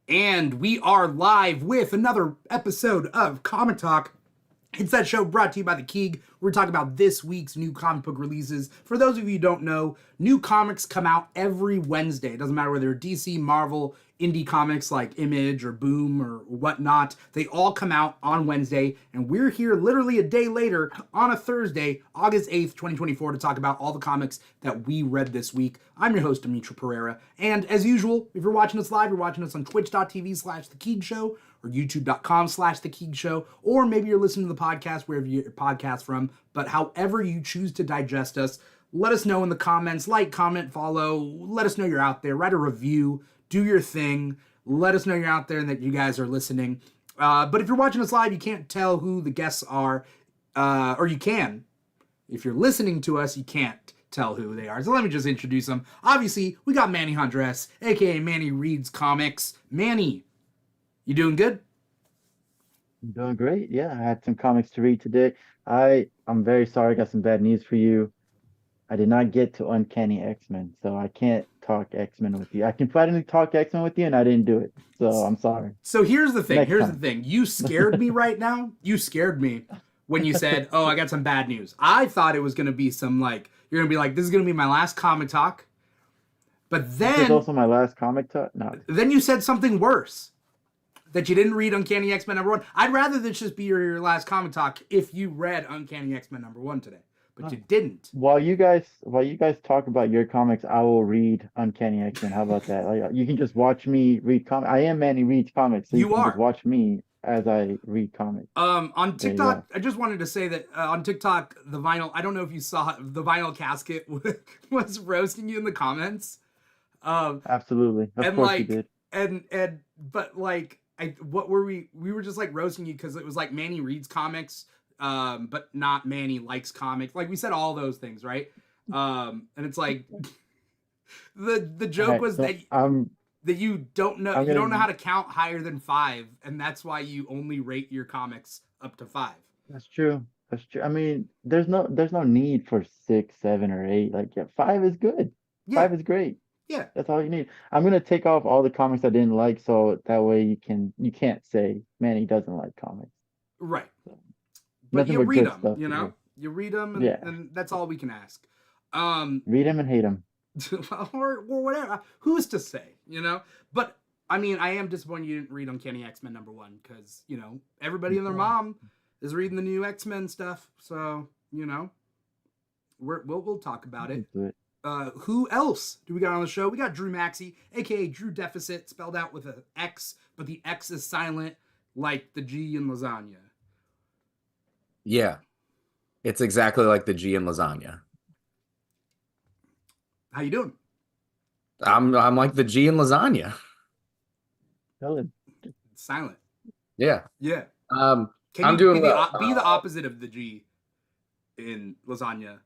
And we are live with another episode of Comic Talk. It's that show brought to you by the Keeg. We're talking about this week's new comic book releases. For those of you who don't know, new comics come out every Wednesday. It doesn't matter whether they're DC, Marvel, indie comics like Image or Boom or whatnot. They all come out on Wednesday, and we're here literally a day later on a Thursday, August 8th, 2024, to talk about all the comics that we read this week. I'm your host, Dimithri Perera, and as usual, if you're watching us live, you're watching us on twitch.tv/The Keeg Show, or youtube.com/The Keeg Show, or maybe you're listening to the podcast wherever you get your podcast from. But however you choose to digest us, let us know in the comments. Like, comment, follow. Let us know you're out there. Write a review. Do your thing. Let us know you're out there and that you guys are listening. But if you're watching us live, you can't tell who the guests are. Or you can. If you're listening to us, you can't tell who they are. So let me just introduce them. Obviously, we got Manny Hundress, a.k.a. Manny Reads Comics. Manny, you doing good? I'm doing great. Yeah, I had some comics to read today. I'm very sorry. I got some bad news for you. I did not get to Uncanny X-Men, so I can't talk X-Men with you. I can finally talk X-Men with you, and I didn't do it. So I'm sorry. So here's the thing. Next Here's the time. thing. You scared me right now. You scared me when you said, "Oh, I got some bad news." I thought it was gonna be some like you're gonna be like, "This is gonna be my last comic talk," but This is then also my last comic talk. No, then you said something worse that you didn't read Uncanny X-Men #1. I'd rather this just be your last comic talk if you read Uncanny X-Men #1 today, but no. you didn't. While you guys talk about your comics, I will read Uncanny X-Men. How about that? Like, you can just watch me read comics. I am Manny Reads Comics, so you You can just are. watch me as I read comics. On There you go. TikTok, I just wanted to say that on TikTok, the vinyl, I don't know if you saw the vinyl casket was roasting you in the comments. Um, Absolutely. Of and course you like, did. but like, what were we were just like roasting you because it was like Manny reads comics, but not Manny likes comics. Like we said all those things, right? And it's like, the All joke right, was so that I'm you don't know gonna how to count higher than five, and that's why you only rate your comics up to five. That's true. That's true. I mean, there's no need for six, seven, or eight. Like, yeah, five is good. Yeah, Five is great. yeah, That's all you need. I'm gonna take off all the comics I didn't like, so that way you can't say, man, he doesn't like comics. right. So, But nothing you but read good them, stuff here. you read them, Yeah, and that's all we can ask. Um, read them and hate them. or whatever. Who's to say, But I mean, I am disappointed you didn't read Uncanny X-Men #1 because everybody I'm and their sorry. mom is reading the new X-Men stuff. So we'll talk about I'll it. do it. Who else do we got on the show? We got Drew Maxey, aka Drew Deficit, spelled out with an X, but the X is silent, like the G in lasagna. Yeah, it's exactly like the G in lasagna. How you doing? I'm like the G in lasagna. Tell him. It's silent. Yeah. Yeah. Um, Can I'm you be doing the well. be the opposite of the G in lasagna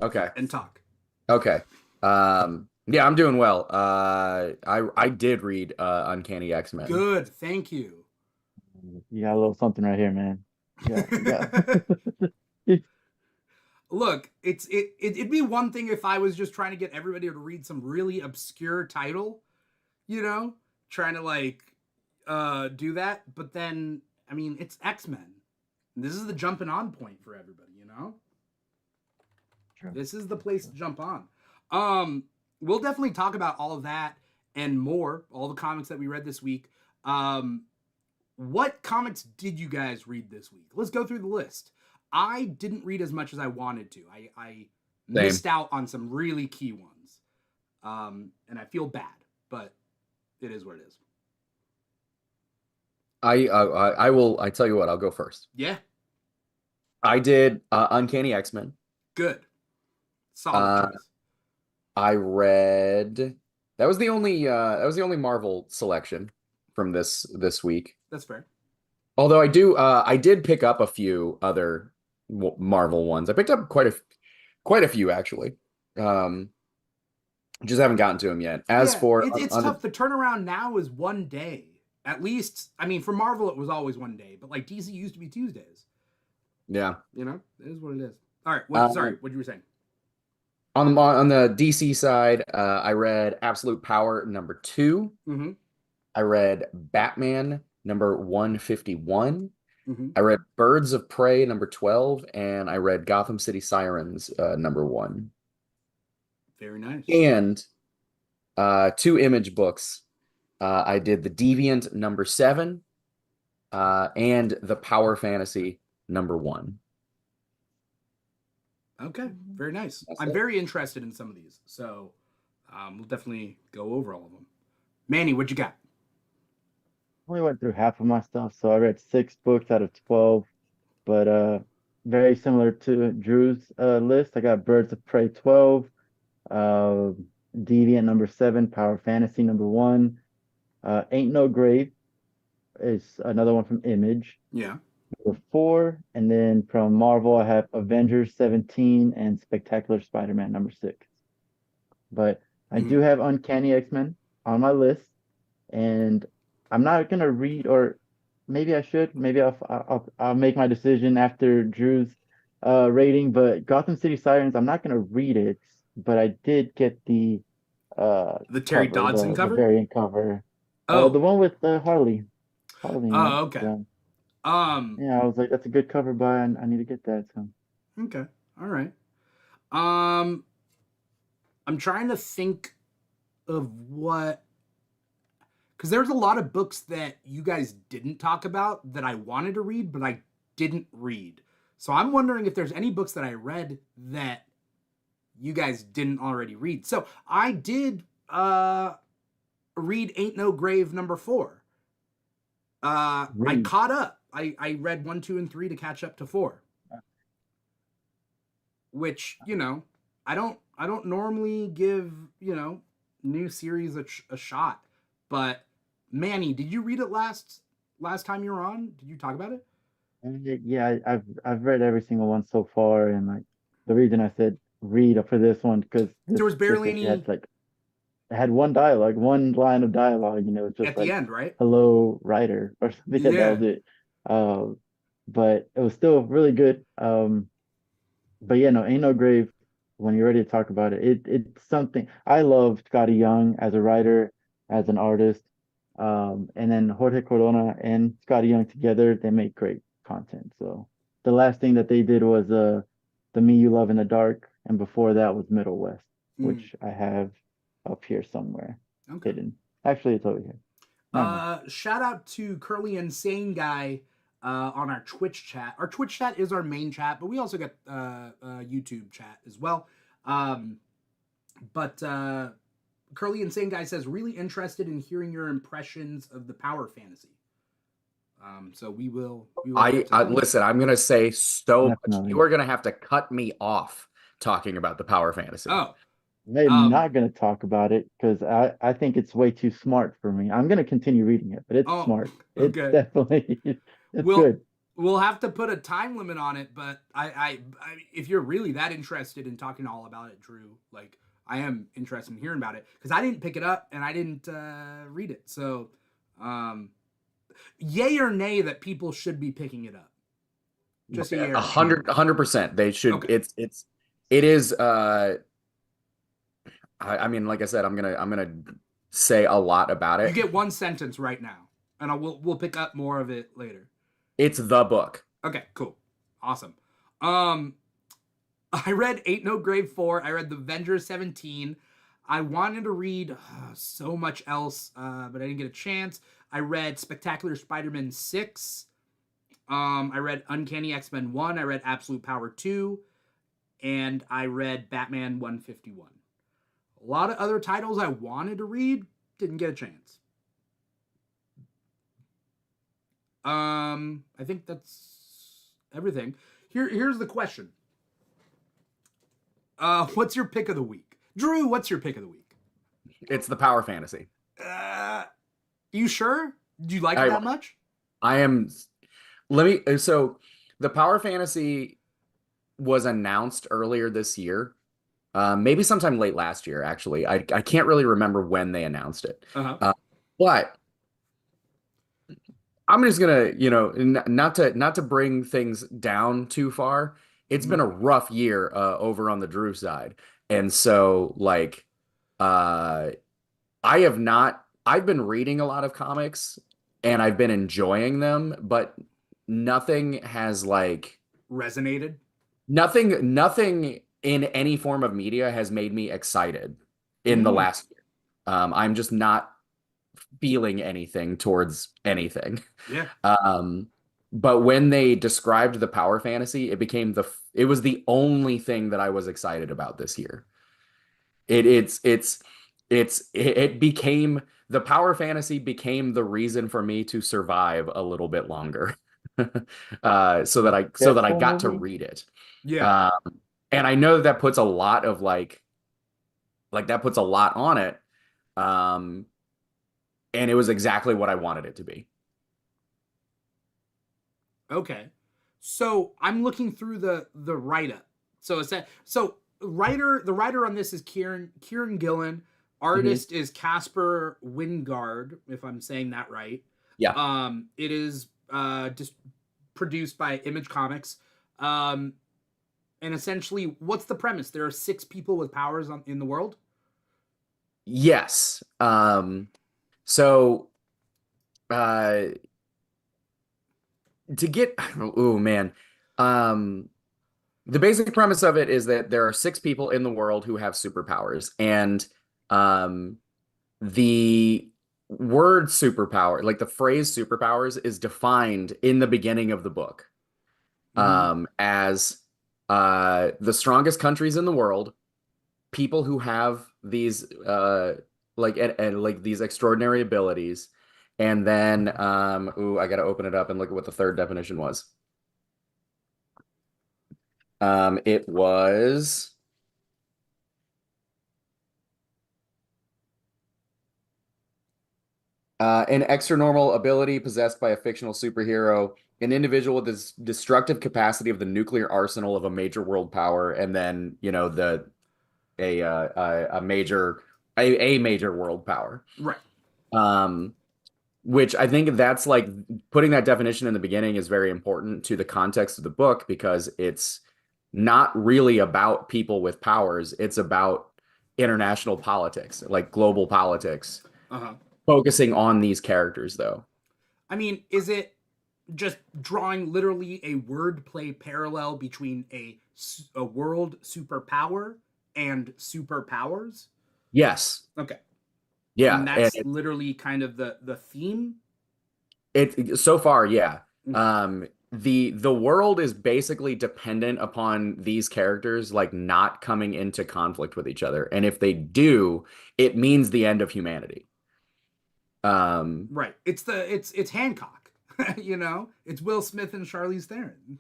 Okay. and talk? Okay. Yeah, I'm doing well. I did read Uncanny X-Men. Good, thank you. You got a little something right here, man. Yeah. Look, it'd be one thing if I was just trying to get everybody to read some really obscure title, you know, trying to like do that. But then, I mean, it's X-Men. This is the jumping on point for everybody. True. This is the place to jump on. We'll definitely talk about all of that and more, all the comics that we read this week. What comics did you guys read this week? Let's go through the list. I didn't read as much as I wanted to. I Same. missed out on some really key ones. And I feel bad, but it is what it is. I tell you what, I'll go first. Yeah, I did Uncanny X-Men. good. Solid Uh, choice. I read that was the only Marvel selection from this week. That's fair. Although I did pick up a few other Marvel ones. I picked up quite a few actually. Um, just haven't gotten to them yet. As Yeah, for it's tough. The turnaround now is one day. At least, I mean, for Marvel, it was always one day, but like DC used to be Tuesdays. yeah, It is what it is. All right. Sorry, um, what you were saying? on the DC side, I read Absolute Power #2. Mm-hmm. I read Batman number 151. Mm-hmm. I read Birds of Prey number 12, and I read Gotham City Sirens number 1. Very nice. And two Image books. I did The Deviant number 7 and The Power Fantasy number 1. Okay, very nice. That's I'm it. very interested in some of these, so we'll definitely go over all of them. Manny, what you got? Only went through half of my stuff, so I read 6 books out of 12. But very similar to Drew's list. I got Birds of Prey 12, uh, Deviant number 7, Power Fantasy number 1, Ain't No Grave is another one from Image, Yeah. number 4, and then from Marvel I have Avengers 17 and Spectacular Spider-Man number 6. But I do have Uncanny X-Men on my list, and I'm not gonna read, or maybe I should. Maybe I'll make my decision after Drew's rating. But Gotham City Sirens, I'm not gonna read it, but I did get the The Terry cover, Dodson the cover? variant cover, the Oh. one with Harley in it. Oh, okay. So Um, yeah, I was like, that's a good cover, but I need to get that. So okay. All right. Um, I'm trying to think of what, because there's a lot of books that you guys didn't talk about that I wanted to read, but I didn't read. So I'm wondering if there's any books that I read that you guys didn't already read. So I did read Ain't No Grave number 4. I read. caught up. I read 1, 2, and 3 to catch up to 4. Which, I don't normally give, new series a shot. But Manny, did you read it last time you were on? Did you talk about it? Yeah, I've read every single one so far, and like the reason I said read for this one because There was this barely issue any had like it had one dialogue, one line of dialogue. It's just at the like end, right? "Hello, writer" or something. Yeah, that Yeah. was it. Uh, but it was still really good. But yeah, no, Ain't No Grave. When you're ready to talk about it, it's something I love. Scotty Young as a writer, as an artist, and then Jorge Corona and Scotty Young together, they make great content. So the last thing that they did was the Me You Love in the Dark, and before that was Middle West, Mm, which I have up here somewhere okay. hidden. Actually, it's over here. Never mind. Shout out to Curly Insane Guy on our Twitch chat. Our Twitch chat is our main chat, but we also got YouTube chat as well. But Curly Insane Guy says, really interested in hearing your impressions of the Power Fantasy. So we will get to that. Listen, I'm gonna say so much. Definitely. You are gonna have to cut me off talking about the Power Fantasy. Oh, I'm not going to talk about it because I think it's way too smart for me. I'm going to continue reading it, but it's smart. It's okay. definitely it's We'll good. we'll have to put a time limit on it, but I if you're really that interested in talking all about it, Drew, like I am interested in hearing about it because I didn't pick it up and I didn't read it. So, yay or nay that people should be picking it up. Just a yay or nay. 100%. They should. Okay. It is. I mean, like I said, I'm gonna say a lot about You it. get one sentence right now, and we'll pick up more of it later. It's the book. Okay, cool, awesome. I read Ain't No Grave 4. I read The Avengers 17. I wanted to read so much else, but I didn't get a chance. I read Spectacular Spider-Man 6. I read Uncanny X-Men 1. I read Absolute Power 2. And I read Batman 151. A lot of other titles I wanted to read, didn't get a chance. I think that's everything. Here's the question. What's your pick of the week? Drew, what's your pick of the week? It's the Power Fantasy. You sure? Do you like it that much? I am. So the Power Fantasy was announced earlier this year. Maybe sometime late last year, actually. I can't really remember when they announced it. But I'm just gonna, not to bring things down too far. It's been a rough year over on the Drew side. And so like I have not I've been reading a lot of comics and I've been enjoying them, but nothing has like Resonated. nothing in any form of media has made me excited in the Mm, last year. I'm just not feeling anything towards anything. yeah. Um, but when they described the power fantasy, it was the only thing that I was excited about this year. It it became the power fantasy became the reason for me to survive a little bit longer. The So that I Deadpool got to movie? read it. Yeah. Um, and I know that that puts a lot of like that puts a lot on it. Um, and it was exactly what I wanted it to be. Okay. So I'm looking through the write up. So it's that. So the writer on this is Kieran Gillen. Hmm. Artist is Casper Wingard, if I'm saying that right. Yeah. It is just produced by Image Comics. Um, and essentially, what's the premise? There are 6 people with powers in the world. Yes. So uh to get oh man. Um the basic premise of it is that there are 6 people in the world who have superpowers, and um the word superpower, like the phrase superpowers, is defined in the beginning of the book Mm-hmm. as the strongest countries in the world, people who have these and like these extraordinary abilities. And then ooh, I gotta open it up and look at what the third definition was. It was an extranormal ability possessed by a fictional superhero, an individual with this destructive capacity of the nuclear arsenal of a major world power, and then, you know, a major a major world power. Right. Um, which I think that's like putting that definition in the beginning is very important to the context of the book, because it's not really about people with powers. It's about international politics, like global politics, Uh huh. focusing on these characters though. I mean, is it just drawing literally a wordplay parallel between a world superpower and superpowers? Yes. Okay, Yeah. and And that's literally kind of the theme. it so far, yeah. Okay, The world is basically dependent upon these characters like not coming into conflict with each other. And if they do, it means the end of humanity. Um, right. It's Hancock. It's Will Smith and Charlize Theron.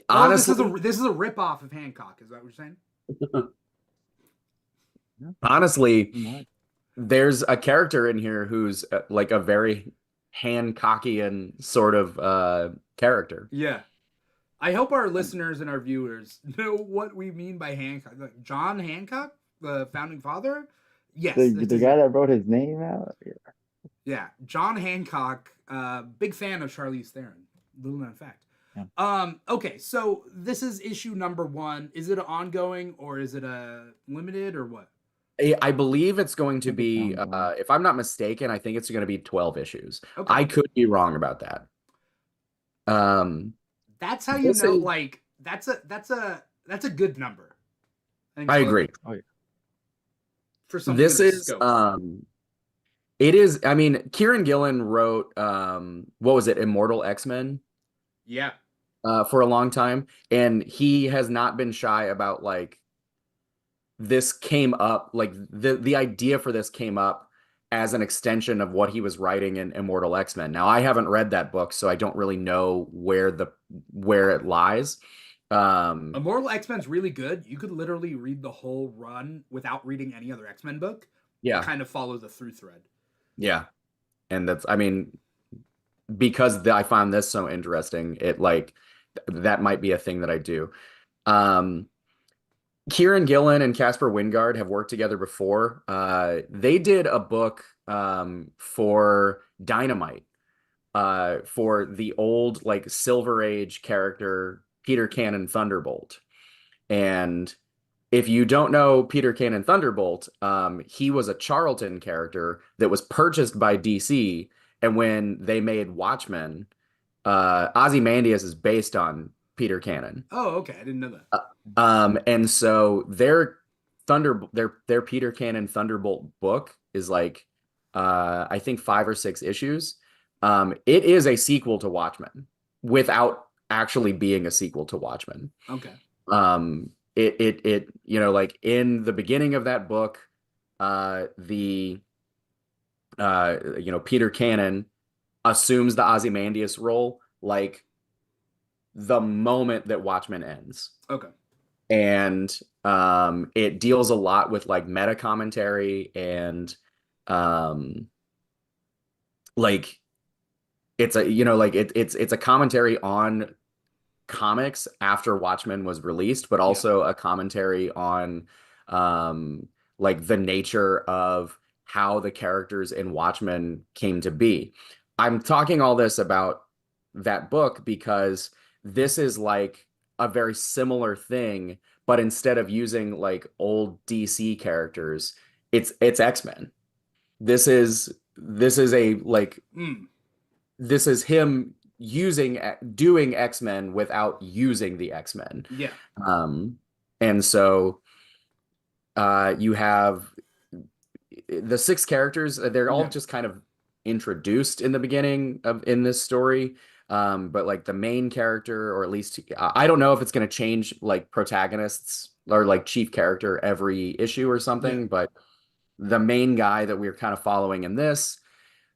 Oh, this is a honestly, this is a rip off of Hancock. Is that what you're saying? Yeah, honestly, pretty much. there's a character in here who's like a very Hancockian sort of character. Yeah. I hope our listeners and our viewers know what we mean by Hancock. Like John Hancock, the founding father. Yes, The that's the his guy name. that wrote his name out. Yeah. Yeah, John Hancock. Big fan of Charlize Theron. Little known fact. Yeah. Okay, so this is issue number 1. Is it ongoing or is it a limited or what? I believe it's going I to think it's be, ongoing. if I'm not mistaken, I think it's going to be 12 issues. Okay, I could be wrong about that. Um, that's how you this know. is, Like that's a good number. I think I twelve agree. Oh yeah. for something of This this is, scope. it is, I mean, Kieran Gillen wrote, what was it, Immortal X-Men, Yeah. for a long time. And he has not been shy about like, this came up, like the idea for this came up as an extension of what he was writing in Immortal X-Men. Now, I haven't read that book, so I don't really know where it lies. Um, Immortal X-Men's really good. You could literally read the whole run without reading any other X-Men book and yeah, kind of follow the through thread. yeah, and that's, I mean, because I find this so interesting, it like that might be a thing that I do. Um, Kieran Gillen and Casper Wingard have worked together before. They did a book for Dynamite, for the old like Silver Age character Peter Cannon Thunderbolt. And if you don't know Peter Cannon Thunderbolt, he was a Charlton character that was purchased by DC, and when they made Watchmen, Ozymandias is based on Peter Cannon. Oh, okay. I didn't know that. And so their Peter Cannon Thunderbolt book is like I think 5 or 6 issues. It is a sequel to Watchmen without actually being a sequel to Watchmen. Okay. It like in the beginning of that book, the Peter Cannon assumes the Ozymandias role like the moment that Watchmen ends. Okay. And it deals a lot with like meta commentary and like it's a it's a commentary on comics after Watchmen was released, but also a commentary on like the nature of how the characters in Watchmen came to be. I'm talking all this about that book because this is like a very similar thing, but instead of using like old DC characters, it's X-Men. This is a like this is him doing X-Men without using the X-Men. Yeah. And so you have the 6 characters, they're all just kind of introduced in the beginning of in this story. But like the main character, or at least I don't know if it's going to change like protagonists or like chief character every issue or something, but the main guy that we're kind of following in this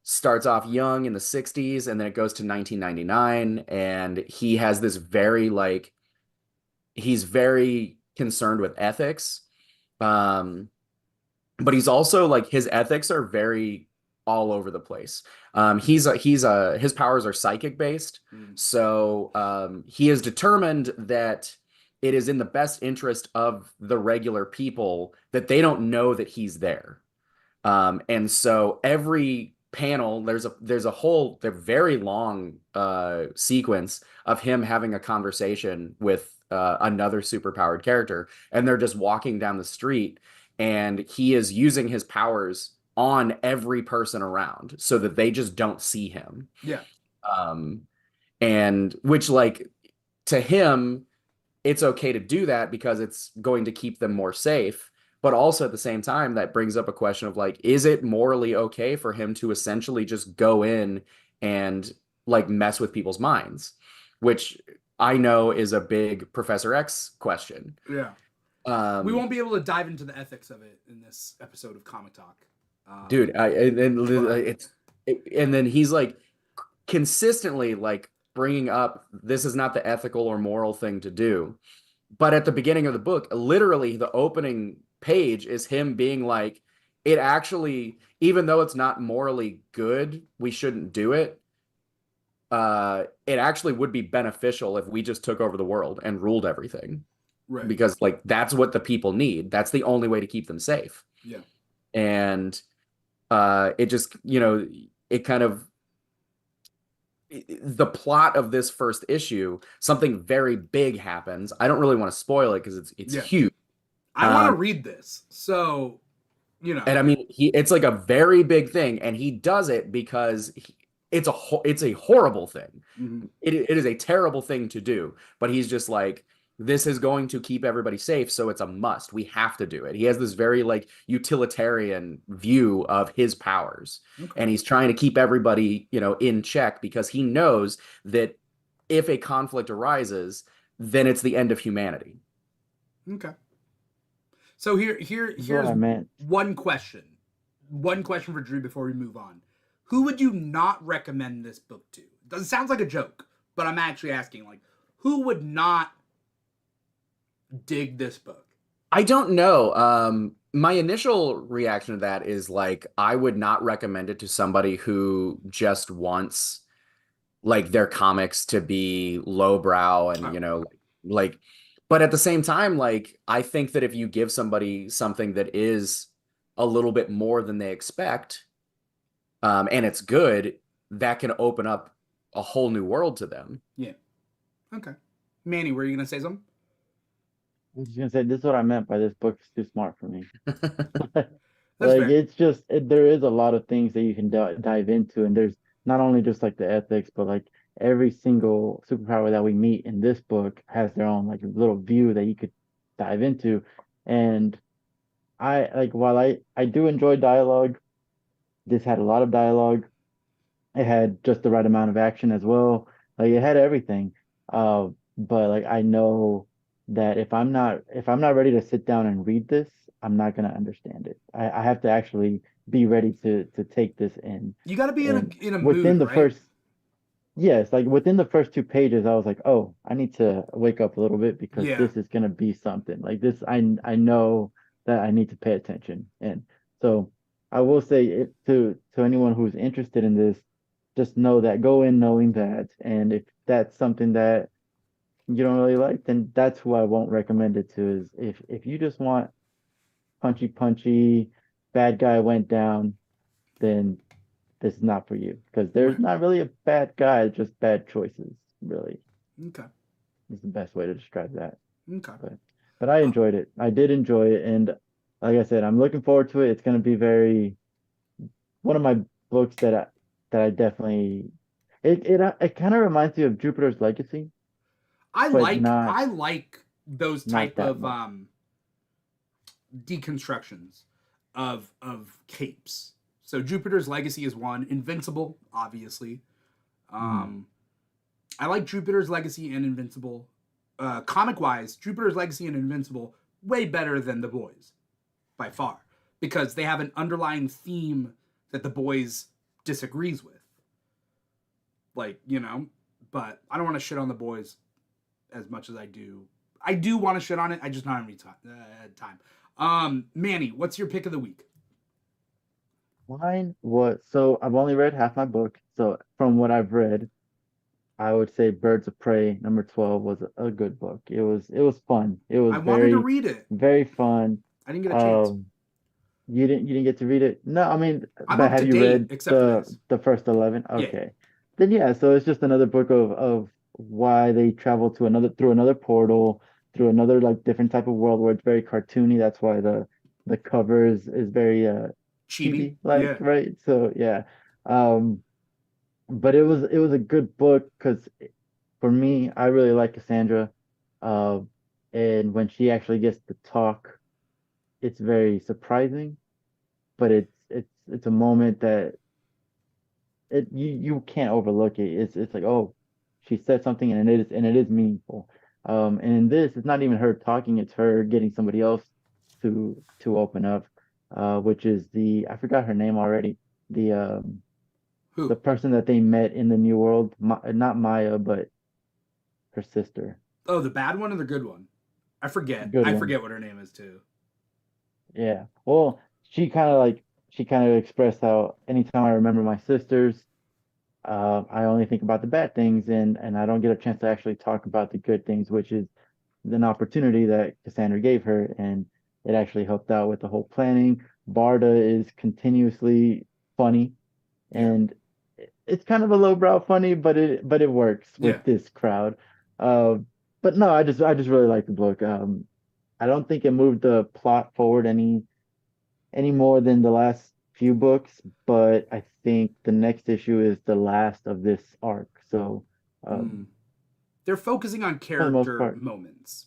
starts off young in the 60s, and then it goes to 1999, and he has this very like he's very concerned with ethics. But he's also like his ethics are very all over the place. His powers are psychic based. So he is determined that it is in the best interest of the regular people that they don't know that he's there. And so every panel, there's a whole very long sequence of him having a conversation with another superpowered character, and they're just walking down the street, and he is using his powers on every person around so that they just don't see him. Yeah. And which like to him, it's okay to do that because it's going to keep them more safe. But also at the same time, that brings up a question of like, is it morally okay for him to essentially just go in and like mess with people's minds? Which I know is a big Professor X question. Yeah. We won't be able to dive into the ethics of it in this episode of Comic Talk. Dude, and then he's like consistently like bringing up this is not the ethical or moral thing to do. But at the beginning of the book, literally the opening page is him being like, it actually, even though it's not morally good, we shouldn't do it. It actually would be beneficial if we just took over the world and ruled everything. Right. Because like that's what the people need. That's the only way to keep them safe. Yeah. And it just, it kind of the plot of this first issue, something very big happens. I don't really want to spoil it because it's huge. I want to read this, so And I mean, it's like a very big thing, and he does it because it's a horrible thing. Mm-hmm. It is a terrible thing to do, but he's just like, this is going to keep everybody safe, so it's a must. We have to do it. He has this very like utilitarian view of his powers, and he's trying to keep everybody, in check because he knows that if a conflict arises, then it's the end of humanity. Okay. So here's one question. One question for Drew before we move on. Who would you not recommend this book to? It sounds like a joke, but I'm actually asking, like, who would not dig this book? I don't know. My initial reaction to that is like, I would not recommend it to somebody who just wants like their comics to be lowbrow and, like, but at the same time, like, I think that if you give somebody something that is a little bit more than they expect, and it's good, that can open up a whole new world to them. Yeah. Okay. Manny, were you going to say something? was just gonna say this is what I meant by this book is too smart for me. That's Like fair. it's just there is a lot of things that you can dive into, and there's not only just like the ethics, but like every single superpower that we meet in this book has their own like little view that you could dive into. And I like while I do enjoy dialogue, this had a lot of dialogue. It had just the right amount of action as well. Like it had everything. Uh, but like I know that if I'm not ready to sit down and read this, I'm not gonna understand it. I have to actually be ready to take this in. You got to be in And a mood, within the right? first yes, like within the first 2 pages, I was like, oh, I need to wake up a little bit because Yeah. this is gonna be something. Like this, I know that I need to pay attention. And so I will say it to anyone who's interested in this, just know that go in knowing that. And if that's something that you don't really like, then that's who I won't recommend it to is if you just want punchy, bad guy went down, then this is not for you because there's Right. not really a bad guy, just bad choices, really. Okay. Is the best way to describe that. Okay. But but I Uh, enjoyed it. I did enjoy it, and like I said, I'm looking forward to it. It's going to be very one of my books that I definitely it kind of reminds me of Jupiter's Legacy, but not I like those not type that of much. deconstructions of capes. So Jupiter's Legacy is one. Invincible, obviously. Mm. Um, I like Jupiter's Legacy and Invincible. Comic wise, Jupiter's Legacy and Invincible way better than The Boys by far because they have an underlying theme that The Boys disagrees with. Like, you know, but I don't want to shit on The Boys as much as I do. I do want to shit on it. I just don't have any time. Manny, what's your pick of the week? Mine was so I've only read half my book, so from what I've read, I would say Birds of Prey number 12 was a good book. It was fun. It I was wanted to very read it. very fun. I didn't get a chance. Um, you didn't get to read it? No, I mean, I'm but up to have you date read except for the this. the first 11? Yeah. Okay. Then yeah, so it's just another book of why they travel to another through another portal, through another like different type of world where it's very cartoony. That's why the cover is very Chibi. chibi like, Yeah. right? So yeah. Um, but it was a good book because for me, I really like Cassandra. Uh, and when she actually gets to talk, it's very surprising, but it's a moment that you can't overlook it. It's like, oh, she said something and it is meaningful. And in this, it's not even her talking, it's her getting somebody else to open up, which is the I forgot her name already. The Who? person that they met in the New World, not Maya, but her sister. Oh, the bad one or the good one? I forget. Good I one. forget what her name is too. Yeah. Well, she kind of expressed how anytime I remember my sisters, I only think about the bad things and I don't get a chance to actually talk about the good things, which is an opportunity that Cassandra gave her, and it actually helped out with the whole planning. Barda is continuously funny, Yeah. and it's kind of a lowbrow funny, but it works Yeah. with this crowd. Uh, but no, I just really like the book. I don't think it moved the plot forward any more than the last few books, but I think the next issue is the last of this arc. So, Hmm. um, They're focusing on for the most character part, moments,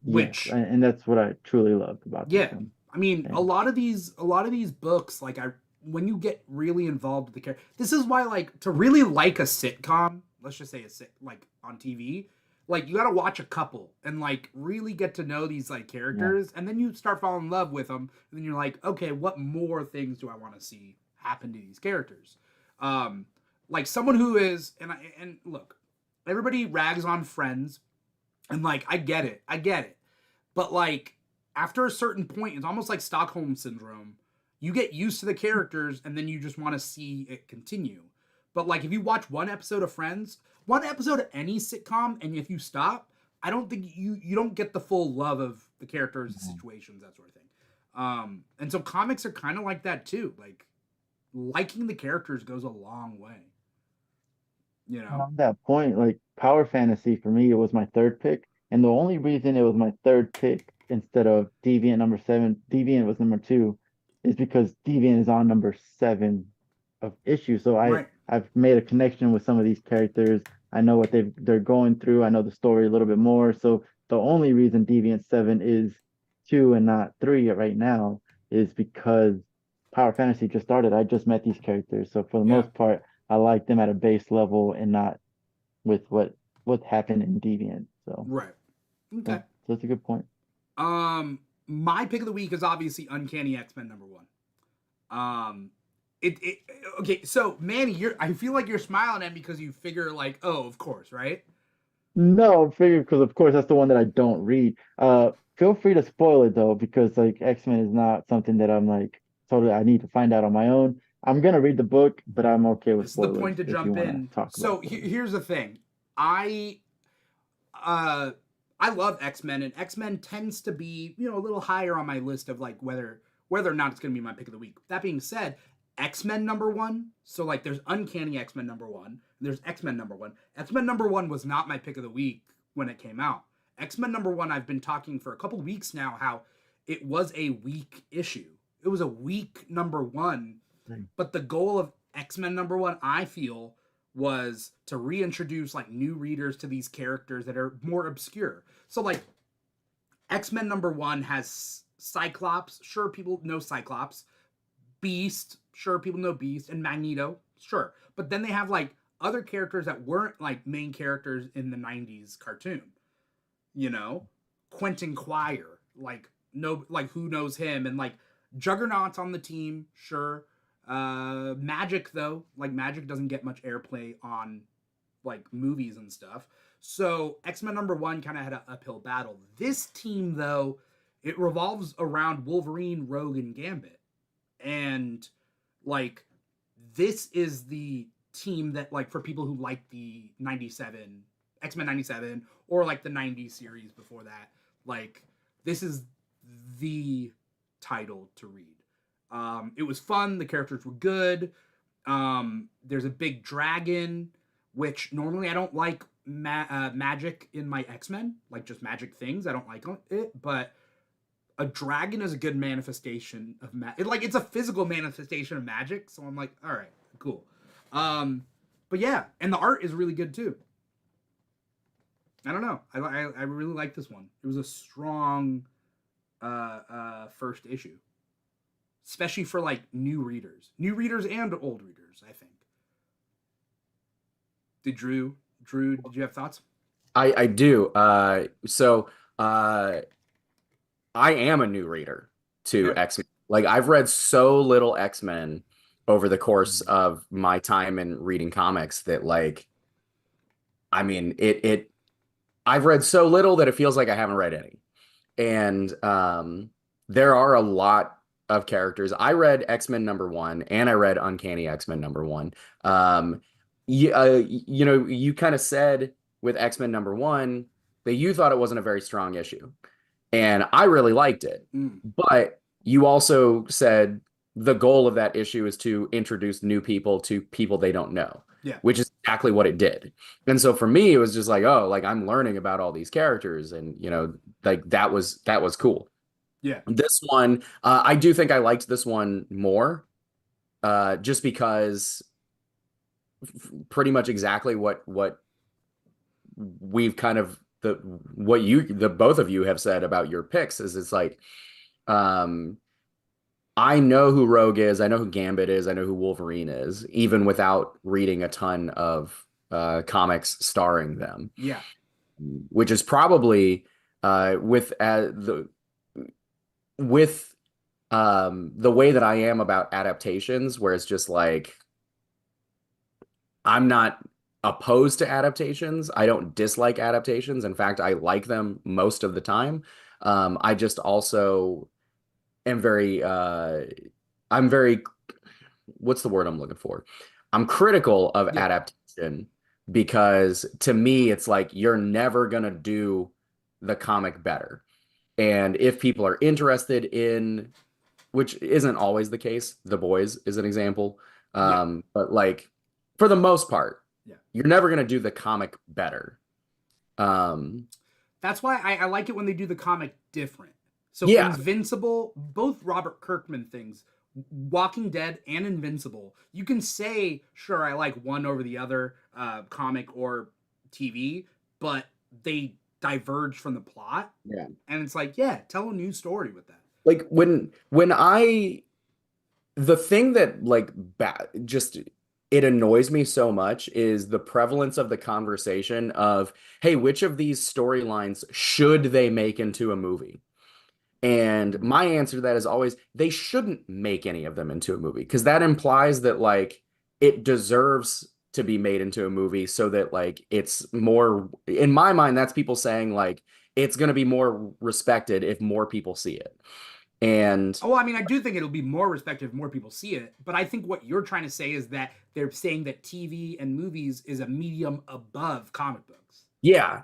yes, which and that's what I truly loved about this yeah. one. I mean, And a lot of these books, like I when you get really involved with the character, this is why like to really like a sitcom, let's just say a sit like on TV, like you got to watch a couple and like really get to know these like yeah, characters, and then you start falling in love with them, and then you're like, okay, what more things do I want to see happen to these characters? Um, like someone who is, and look, everybody rags on Friends, and like I get it, but like after a certain point, it's almost like Stockholm syndrome. You get used to the characters and then you just want to see it continue. But like if you watch one episode of Friends, one episode of any sitcom, and if you stop, I don't think you don't get the full love of the characters, the mhm. situations, that sort of thing. And so comics are kind of like that too. Like liking the characters goes a long way. You And know? on that point, like Power Fantasy for me, it was my third pick. And the only reason it was my third pick instead of Deviant number 7, Deviant was number 2, is because Deviant is on number 7 of issue. So Right. I've made a connection with some of these characters. I know what they're going through. I know the story a little bit more. So the only reason Deviant 7 is 2 and not 3 right now is because Power Fantasy just started. I just met these characters. So for the Yeah. most part, I like them at a base level and not with what happened in Deviant. So Right. yeah, Okay. so that's a good point. My pick of the week is obviously Uncanny X-Men number 1. Um, it okay. So Manny, I feel like you're smiling at me because you figure like, oh, of course, right? No, I'm figuring because of course that's the one that I don't read. Feel free to spoil it though, because like X-Men is not something that I'm like totally I need to find out on my own. I'm gonna read the book, but I'm okay with This is the spoilers point to if you jump want to in. talk about So spoilers. here's the thing. I uh I love X-Men, and X-Men tends to be, a little higher on my list of like whether or not it's going to be my pick of the week. That being said, X-Men number 1, so like there's Uncanny X-Men number 1, and there's X-Men number 1. X-Men number 1 was not my pick of the week when it came out. X-Men number 1, I've been talking for a couple weeks now how it was a weak issue. It was a weak number 1, but the goal of X-Men number 1, I feel, was to reintroduce like new readers to these characters that are more obscure. So like X-Men number 1 has Cyclops, sure people know Cyclops, Beast, sure people know Beast, and Magneto, sure. But then they have like other characters that weren't like main characters in the 90s cartoon. You know, Quentin Quire, like no like who knows him, and like Juggernaut's on the team, sure. Magic though, like Magic doesn't get much airplay on like movies and stuff. So X-Men number 1 kind of had an uphill battle. This team though, it revolves around Wolverine, Rogue, and Gambit. And like this is the team that like for people who like the 97 X-Men 97 or like the 90s series before that, like this is the title to read. It was fun, the characters were good. There's a big dragon, which normally I don't like magic in my X-Men, like just magic things. I don't like it, but a dragon is a good manifestation of magic. Like it's a physical manifestation of magic, so I'm like, all right, cool. But yeah, and the art is really good too. I don't know. I really like this one. It was a strong first issue, especially for like new readers and old readers. I think. Drew, did you have thoughts? I do. I am a new reader to Okay. X-Men. Like I've read so little X-Men over the course of my time in reading comics that like I mean it I've read so little that it feels like I haven't read any. And there are a lot of characters. I read X-Men number 1 and I read Uncanny X-Men number 1. You kind of said with X-Men number 1 that you thought it wasn't a very strong issue. And I really liked it. Mm. But you also said the goal of that issue is to introduce new people to people they don't know, Yeah. which is exactly what it did. And so for me, it was just like, oh, like I'm learning about all these characters, and like that was cool. Yeah. This one, I do think I liked this one more, just because pretty much exactly what we've kind of the both of you have said about your picks is it's like um I know who Rogue is, I know who Gambit is, I know who Wolverine is, even without reading a ton of comics starring them, Yeah. which is probably with the way that I am about adaptations, where it's just like I'm not opposed to adaptations. I don't dislike adaptations. In fact, I like them most of the time. I just also am I'm very, what's the word I'm looking for? I'm critical of Yeah. adaptation because to me, it's like you're never going to do the comic better. And if people are interested in, which isn't always the case, The Boys is an example. Yeah. But like for the most part, Yeah. you're never going to do the comic better. Um, That's why I like it when they do the comic different. So Yeah. Invincible, both Robert Kirkman things, Walking Dead and Invincible, you can say, sure, I like one over the other, comic or TV, but they diverge from the plot. Yeah. And it's like, yeah, tell a new story with that. Like the thing that like just it annoys me so much is the prevalence of the conversation of, hey, which of these storylines should they make into a movie? And my answer to that is always they shouldn't make any of them into a movie because that implies that like it deserves to be made into a movie so that like it's more, in my mind, that's people saying like it's going to be more respected if more people see it. And Oh, well, I mean, I do think it'll be more respected if more people see it, but I think what you're trying to say is that they're saying that TV and movies is a medium above comic books. yeah,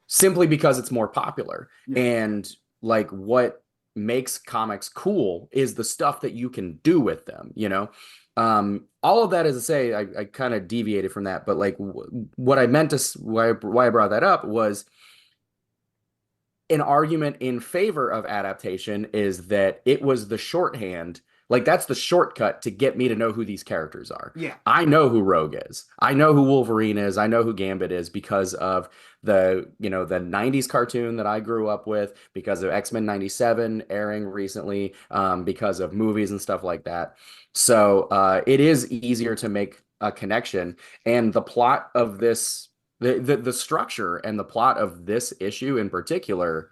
simply because it's more popular. Yeah. And like what makes comics cool is the stuff that you can do with them, you know? All of that is to say, I kind of deviated from that, but like what I meant to, why I brought that up was an argument in favor of adaptation is that it was the shorthand. Like that's the shortcut to get me to know who these characters are. Yeah. I know who Rogue is. I know who Wolverine is. I know who Gambit is because of the 90s cartoon that I grew up with, because of X-Men 97 airing recently, because of movies and stuff like that. So it is easier to make a connection. And the plot of this, the structure and the plot of this issue in particular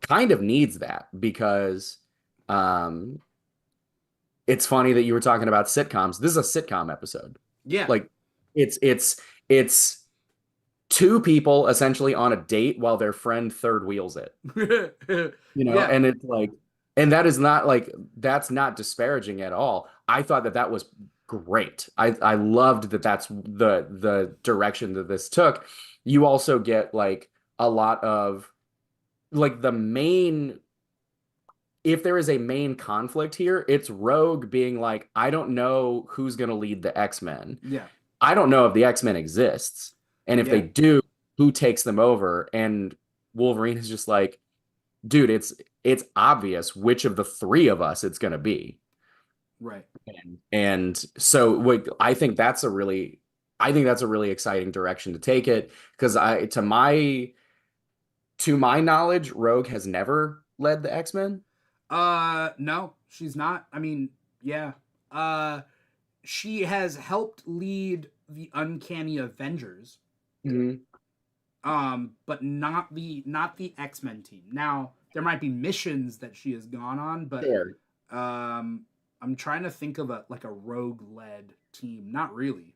kind of needs that because it's funny that you were talking about sitcoms. This is a sitcom episode. Yeah. Like it's two people essentially on a date while their friend third wheels it. Yeah. And it's like, and that is not like, that's not disparaging at all. I thought that that was great. I loved that that's the direction that this took. You also get like a lot of like the main, if there is a main conflict here, it's Rogue being like, I don't know who's going to lead the X-Men. Yeah. I don't know if the X-Men exists. And if they do, who takes them over? And Wolverine is just like, dude, it's obvious which of the three of us it's going to be. Right. And so I think that's a really exciting direction to take it because to my knowledge, Rogue has never led the X-Men. No, she's not. I mean, yeah. She has helped lead the Uncanny Avengers. Mm-hmm. But not the X-Men team. Now, there might be missions that she has gone on, but Sure. I'm trying to think of a Rogue-led team. Not really.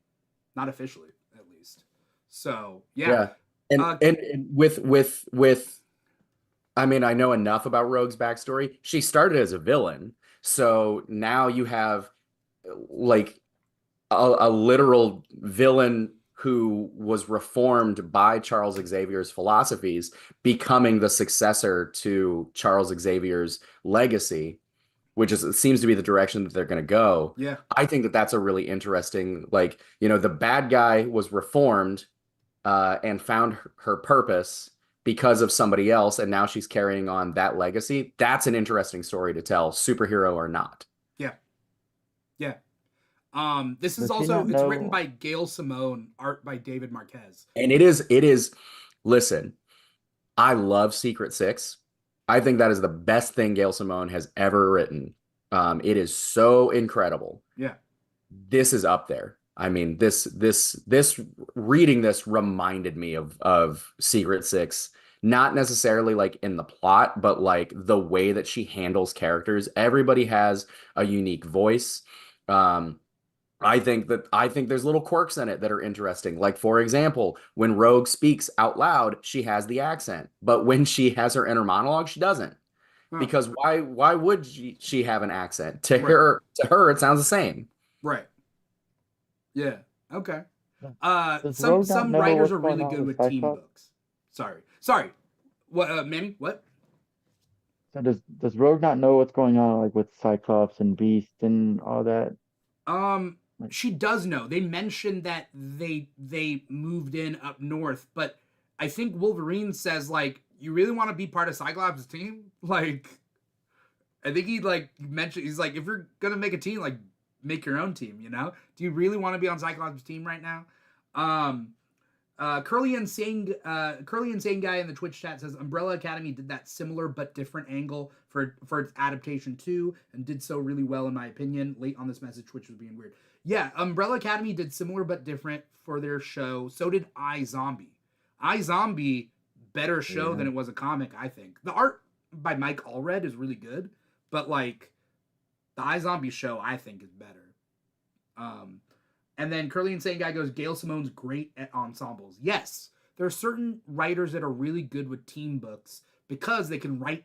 Not officially, at least. So, yeah. And with I mean, I know enough about Rogue's backstory. She started as a villain. So now you have like a literal villain who was reformed by Charles Xavier's philosophies, becoming the successor to Charles Xavier's legacy, which it seems to be the direction that they're going to go. Yeah. I think that that's a really interesting, like, the bad guy was reformed and found her purpose because of somebody else, and now she's carrying on that legacy. That's an interesting story to tell, superhero or not. Yeah. Yeah. This is Does she also, not it's written know? by Gail Simone, art by David Marquez. And it is, listen, I love Secret Six. I think that is the best thing Gail Simone has ever written. It is so incredible. Yeah. This is up there. I mean, this reading this reminded me of Secret Six, not necessarily like in the plot, but like the way that she handles characters. Everybody has a unique voice. I think there's little quirks in it that are interesting. Like, for example, when Rogue speaks out loud, she has the accent, but when she has her inner monologue, she doesn't. Huh. Because why would she have an accent? To Right. her, it sounds the same. Right. Yeah. Okay. Does Some Rogue not know writers what's are going really on good with with team Cyclops? books. Sorry. What, Manny? What? So does Rogue not know what's going on like with Cyclops and Beast and all that? Like, She does know. They mentioned that they moved in up north, but I think Wolverine says like, you really want to be part of Cyclops' team? Like, I think he like mentioned, he's like, if you're gonna make a team, like make your own team, you know? Do you really want to be on Cyclops' team right now? Um Curly Insane guy in the Twitch chat says Umbrella Academy did that similar but different angle for its adaptation too, and did so really well in my opinion. Late on this message, Twitch was being weird. Yeah, Umbrella Academy did similar but different for their show. So did iZombie, better show than Yeah. it was a comic, I think. The art by Mike Allred is really good, but like the iZombie show, I think, is better. Um, and then Curly Insane Guy goes, Gail Simone's great at ensembles. Yes, there are certain writers that are really good with team books because they can write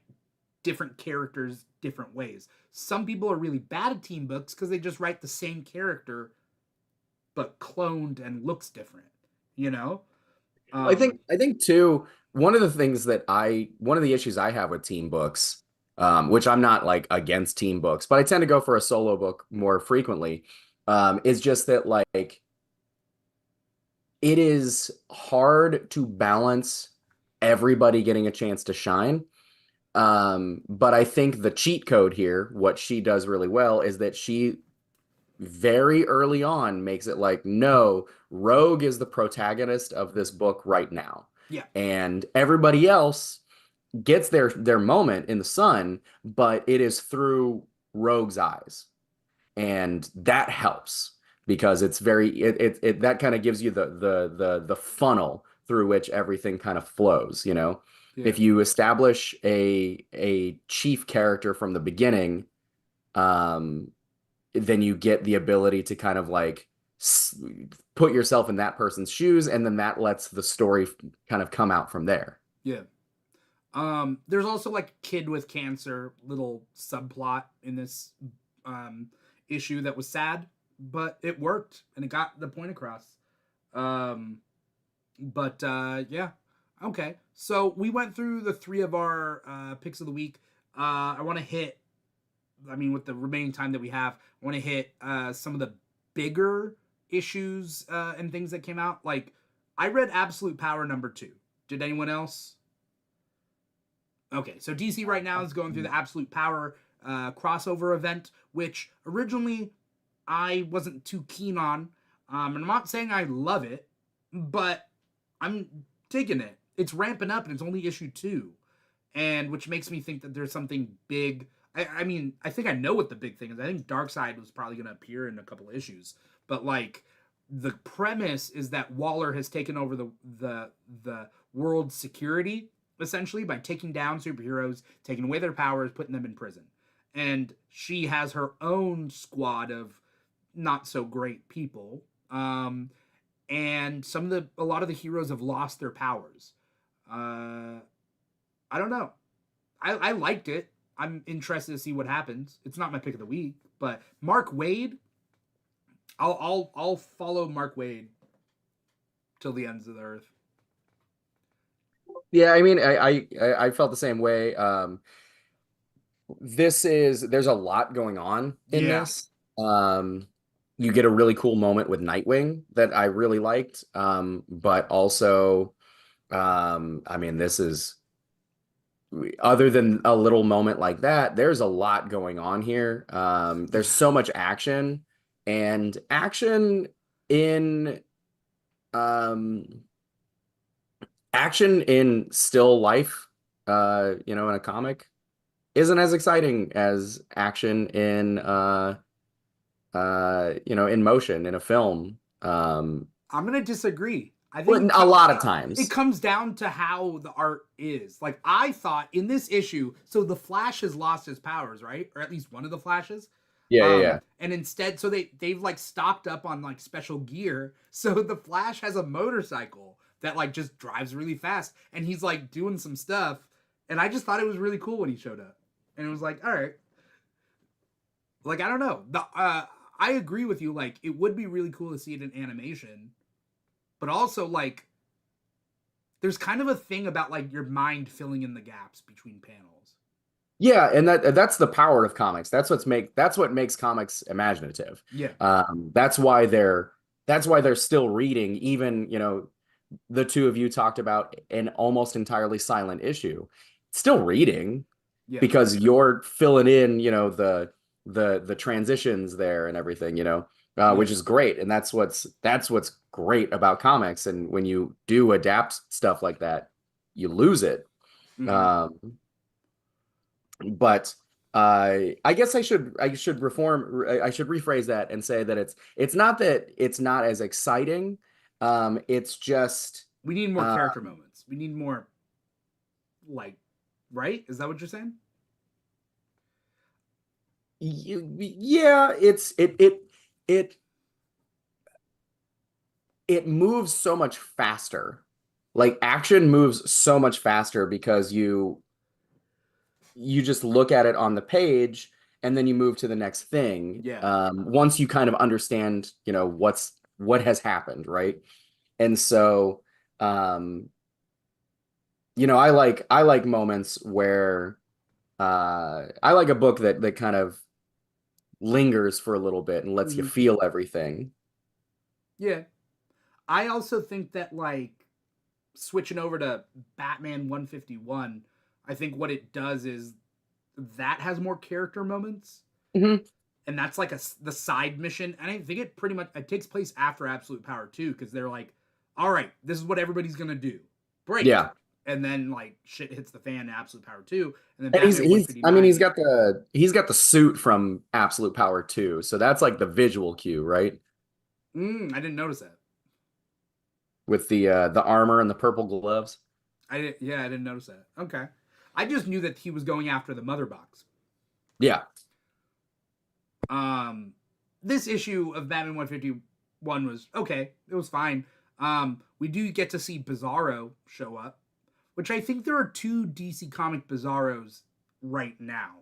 different characters different ways. Some people are really bad at team books because they just write the same character but cloned and looks different, you know? I think too, one of the issues I have with team books, which I'm not like against team books, but I tend to go for a solo book more frequently, is just that like it is hard to balance everybody getting a chance to shine. But I think the cheat code here, what she does really well, is that she very early on makes it like, no, Rogue is the protagonist of this book right now. Yeah. And everybody else gets their moment in the sun, but it is through Rogue's eyes. And that helps because it's very it that kind of gives you the funnel through which everything kind of flows, you know. Yeah. If you establish a chief character from the beginning, then you get the ability to kind of like put yourself in that person's shoes, and then that lets the story kind of come out from there. Yeah. There's also like kid with cancer little subplot in this issue that was sad, but it worked and it got the point across. Yeah. Okay. So we went through the three of our picks of the week. I want to hit, I mean, with the remaining time that we have, I want to hit some of the bigger issues and things that came out. Like, I read Absolute Power #2. Did anyone else? Okay, so DC right now is going through the Absolute Power crossover event, which originally I wasn't too keen on. And I'm not saying I love it, but I'm digging it. It's ramping up and it's only issue 2. And which makes me think that there's something big. I mean, I think I know what the big thing is. I think Darkseid was probably going to appear in a couple of issues. But like, the premise is that Waller has taken over the world's security, essentially, by taking down superheroes, taking away their powers, putting them in prison. And she has her own squad of not so great people. And a lot of the heroes have lost their powers. I don't know. I liked it. I'm interested to see what happens. It's not my pick of the week, but Mark Waid, I'll follow Mark Waid till the ends of the earth. Yeah, I mean, I felt the same way. There's a lot going on in this. You get a really cool moment with Nightwing that I really liked. But also, I mean, this is, other than a little moment like that, there's a lot going on here. There's so much action, and in um action in still life, in a comic isn't as exciting as action in motion in a film. I'm gonna disagree. I Well, think a lot of times. it comes down to how the art is. Like, I thought in this issue, so the Flash has lost his powers, right? Or at least one of the Flashes. Yeah. And instead, so they've like stocked up on like special gear. So the Flash has a motorcycle that like just drives really fast, and he's like doing some stuff. And I just thought it was really cool when he showed up. And it was like, all right, like, I don't know. I agree with you. Like, it would be really cool to see it in animation, but also like, there's kind of a thing about like your mind filling in the gaps between panels. Yeah, and that's the power of comics. That's what makes comics imaginative. Yeah. That's why they're still reading, even, the two of you talked about an almost entirely silent issue, still reading Yeah. because you're filling in, the transitions there and everything, which is great. And that's what's great about comics. And when you do adapt stuff like that, you lose it. Mhm. But I guess I should rephrase that and say that it's not that it's not as exciting. It's just We need more uh, character moments. We need more, like, right? Is that what you're saying? yeah, it it moves so much faster. Like action moves so much faster because you just look at it on the page and then you move to the next thing. Yeah. Once you kind of understand, what has happened, right? And so, um, I like moments where I like a book that kind of lingers for a little bit and lets you Mhm. feel everything. Yeah. I also think that, like, switching over to Batman 151, I think what it does is that has more character moments, Mhm. and that's like the side mission. And I think it takes place after Absolute Power 2, because they're like, all right, this is what everybody's gonna do. Break. Yeah. And then, like, shit hits the fan in Absolute Power 2, and then And he's Batman he's I mean 159. he's got the suit from Absolute Power 2. So that's like the visual cue, right? I didn't notice that. With the armor and the purple gloves. I didn't notice that. Okay. I just knew that he was going after the mother box. Yeah. Um, this issue of Batman 151 was okay. It was fine. We do get to see Bizarro show up, which I think there are two DC comic Bizarros right now.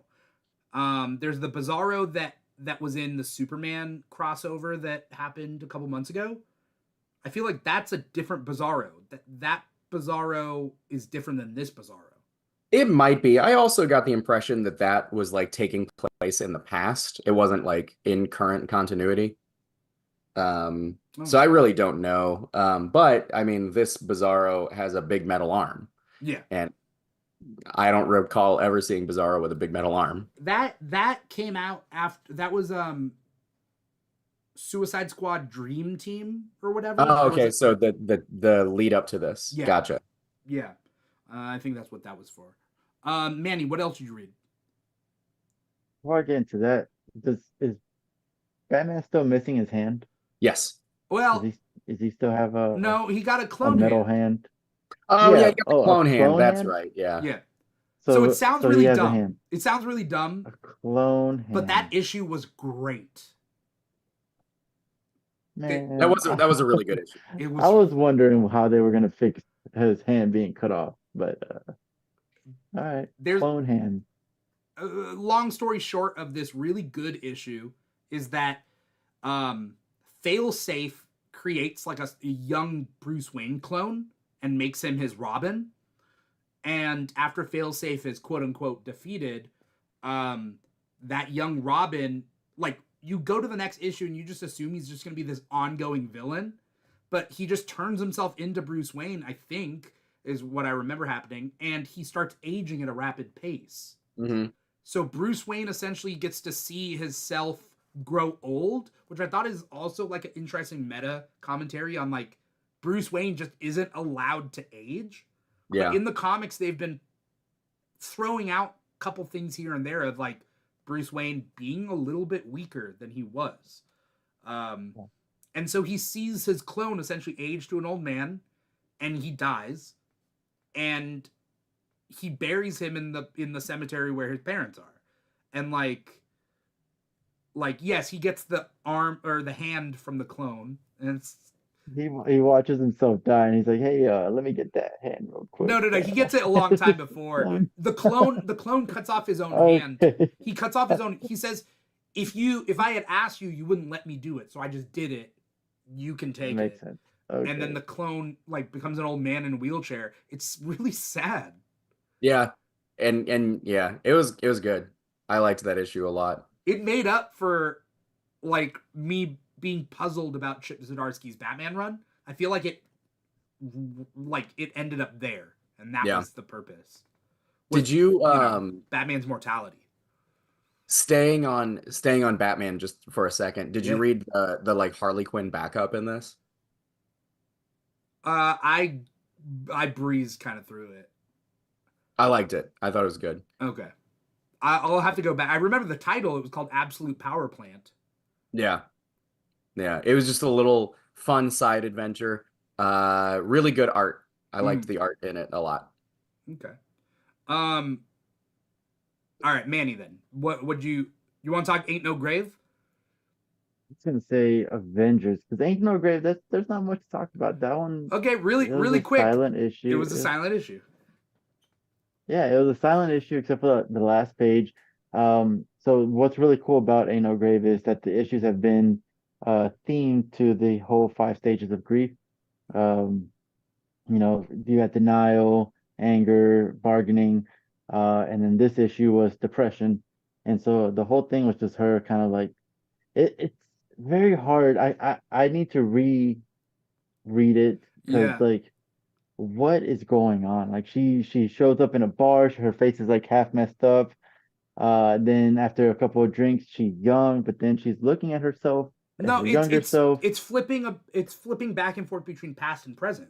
There's the Bizarro that was in the Superman crossover that happened a couple months ago. I feel like that's a different Bizarro. That Bizarro is different than this Bizarro. It might be. I also got the impression that that was like taking place in the past. It wasn't like in current continuity. Oh, So I really don't know. But I mean, this Bizarro has a big metal arm, yeah. and I don't recall ever seeing Bizarro with a big metal arm. That came out after that was Suicide Squad Dream Team or whatever. Oh, There was okay. a So the lead up to this. yeah, Gotcha. yeah. I think that's what that was for. Manny, what else did you read? Before I get into that, is Batman still missing his hand? Yes. Does Well, he still have no, he got a a clone metal hand. hand? Oh yeah, Yeah. you got the Oh, a clone hand. clone That's hand? right. Yeah. Yeah. So it sounds So he really has a dumb. hand. It sounds really dumb, A clone but that hand. issue was great. That Man, was that was a really good issue. It I was was wondering how they were gonna fix his hand being cut off, but all right, there's clone hand. long story short of this really good issue is that um Failsafe creates like a young Bruce Wayne clone and makes him his Robin. And after Failsafe is quote unquote defeated, um, that young Robin, like, you go to the next issue and you just assume he's just going to be this ongoing villain, but he just turns himself into Bruce Wayne, I think, is what I remember happening, and he starts aging at a rapid pace. Hmm. So Bruce Wayne essentially gets to see his self grow old, which I thought is also like an interesting meta commentary on, like, Bruce Wayne just isn't allowed to age. But Yeah. in the comics, they've been throwing out a couple things here and there of, like, Bruce Wayne being a little bit weaker than he was. Um, and so he sees his clone essentially age to an old man, and he dies, and he buries him in the cemetery where his parents are. And, like, yes, he gets the arm or the hand from the clone, and it's He watches himself die, and he's like, "Hey, let me get that hand real quick." no, he gets it a long time before. Clone. The clone cuts off his own hand. Okay, He cuts off his own. He says, if I had asked you, you wouldn't let me do it, so I just did it. You can that take makes it." sense. And then Okay, the clone, like, becomes an old man in a wheelchair. It's really sad. Yeah. And yeah, it was good. I liked that issue a lot. It made up for, like, me being puzzled about Chip Zdarsky's Batman run. I feel like it like it ended up there, and that Yeah. was the purpose. Did With you Batman's mortality. staying on Batman just for a second? Did you Yeah. read the like Harley Quinn backup in this? I breezed kind of through it. I liked it. I thought it was good. Okay. I'll have to go back. I remember the title. It was called Absolute Power Plant. Yeah. Yeah. It was just a little fun side adventure. Really good art. I liked Mm, the art in it a lot. okay. Um. All right, Manny. Then what would you want to talk? Ain't No Grave. I was gonna say Avengers because Ain't No Grave. There's not much to talk about. That one, Okay, really, it was really a quick. silent It issue. was a silent issue. Yeah, it was a silent issue except for the last page. So what's really cool about Ain't No Grave is that the issues have been themed to the whole 5 stages of grief. Um, you got denial, anger, bargaining, and then this issue was depression. And so the whole thing was just her kind of like it's very hard. I need to reread it because Yeah. like what is going on? Like she shows up in a bar, her face is like half messed up. Then after a couple of drinks, she's young, but then she's looking at herself as No, her younger self. it's flipping back and forth between past and present.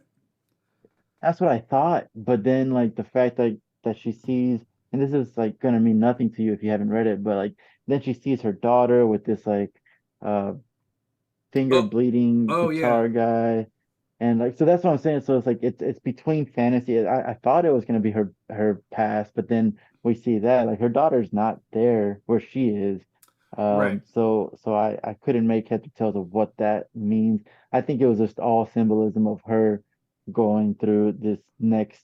That's what I thought. But then like the fact like that she sees, and this is like gonna mean nothing to you if you haven't read it, but like then she sees her daughter with this like uh finger Oh, bleeding oh yeah. guitar guy. And like so that's what I'm saying. So it's like it's between fantasy. I thought it was gonna be her past, but then we see that like her daughter's not there where she is. Right. So I couldn't make heads or tails of what that means. I think it was just all symbolism of her going through this next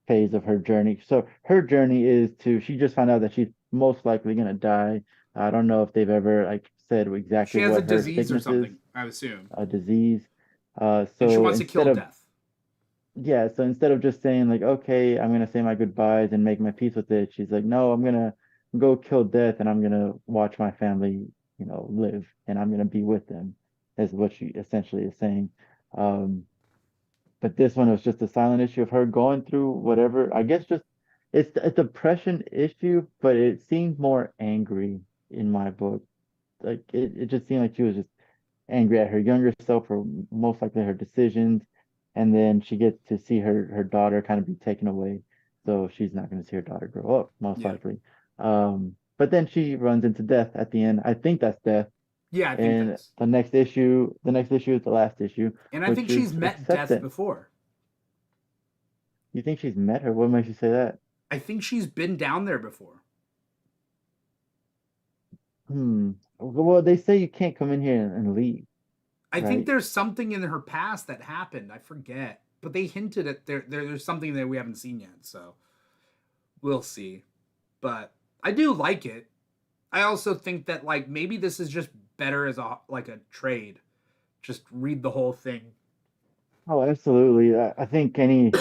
phase of her journey. So her journey is to she just found out that she's most likely gonna die. I don't know if they've ever like said She exactly has a what her disease or sickness is, something, I assume, a disease. and she So wants to kill instead of death. yeah, so instead of just saying like, okay, I'm gonna say my goodbyes and make my peace with it, she's like, no, I'm gonna go kill death and I'm gonna watch my family, live and I'm gonna be with them, is what she essentially is saying. Um, but this one was just a silent issue of her going through whatever. I guess just it's a depression issue, but it seemed more angry in my book. Like it just seemed like she was just angry at her younger self for most likely her decisions, and then she gets to see her daughter kind of be taken away, so she's not going to see her daughter grow up most Yeah. likely. But then she runs into death at the end. I think that's death. Yeah, I think And that's. the next issue is the last issue, And I think which she's is met death acceptance. before. You think she's met her? What makes you say that? I think she's been down there before. Well, they say you can't come in here and leave, I think right? there's something in her past that happened. I forget, but they hinted at there's something that we haven't seen yet. So we'll see. But I do like it. I also think that like maybe this is just better as a trade. Just read the whole thing. Oh, absolutely. I think any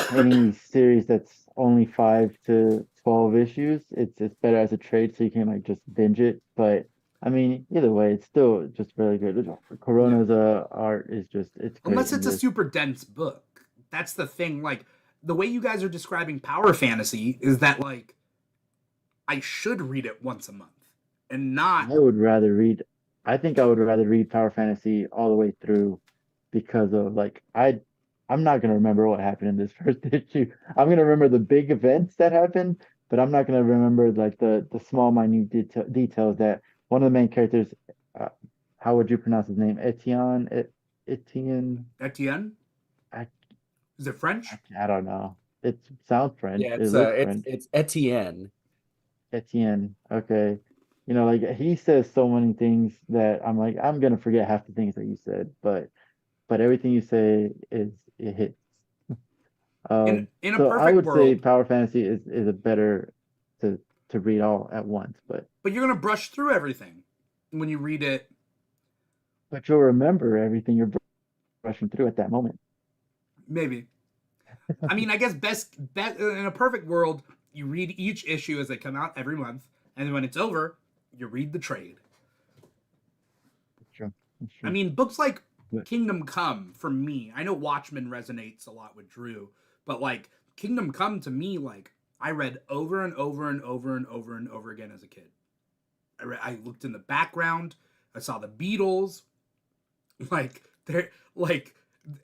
series that's only 5 to 12 issues, it's better as a trade, so you can like just binge it. But I mean, either way, it's still just really good. Yeah. Corona's art is just it's great Unless in it's a this. super dense book. That's the thing. Like the way you guys are describing power fantasy is that like I should read it once a month and not. I would rather read. I think I would rather read Power Fantasy all the way through because of like I'm not gonna remember what happened in this first issue. I'm gonna remember the big events that happened, but I'm not gonna remember like the small minute details that one of the main characters. Uh, how would you pronounce his name? Etienne. Etienne? I, Is it French? I don't know. It sounds French. Yeah, It it's looks it's French. it's Etienne. Etienne. Okay. Like he says so many things that I'm like, I'm gonna forget half the things that you said, but everything you say it hits. In a So I perfect would say world, Power Fantasy is a better to to read all at once, but you're gonna brush through everything when you read it. but you'll remember everything you're brushing through at that moment. Maybe. I mean, I guess best in a perfect world, you read each issue as they come out every month, and then when it's over, you read the trade. That's true. That's I true. mean, books like Kingdom Come for me. I know Watchmen resonates a lot with Drew, but like Kingdom Come to me, like I read over and over and over and over and over again as a kid. I looked in the background. I saw the Beatles. Like they're like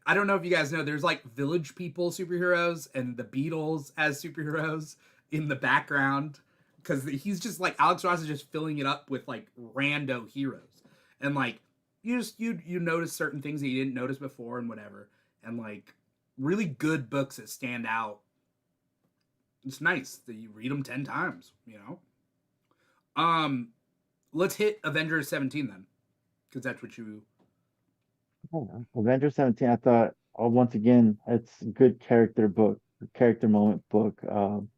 I don't know if you guys know. There's like Village People superheroes and the Beatles as superheroes in the background because he's just like Alex Ross is just filling it up with like rando heroes and like you notice certain things that you didn't notice before and whatever and like really good books that stand out. It's nice that you read them 10 times, you know. Let's hit Avengers 17 then, because that's what you. Avengers 17, I thought, oh, once again, it's a good character book, character moment book.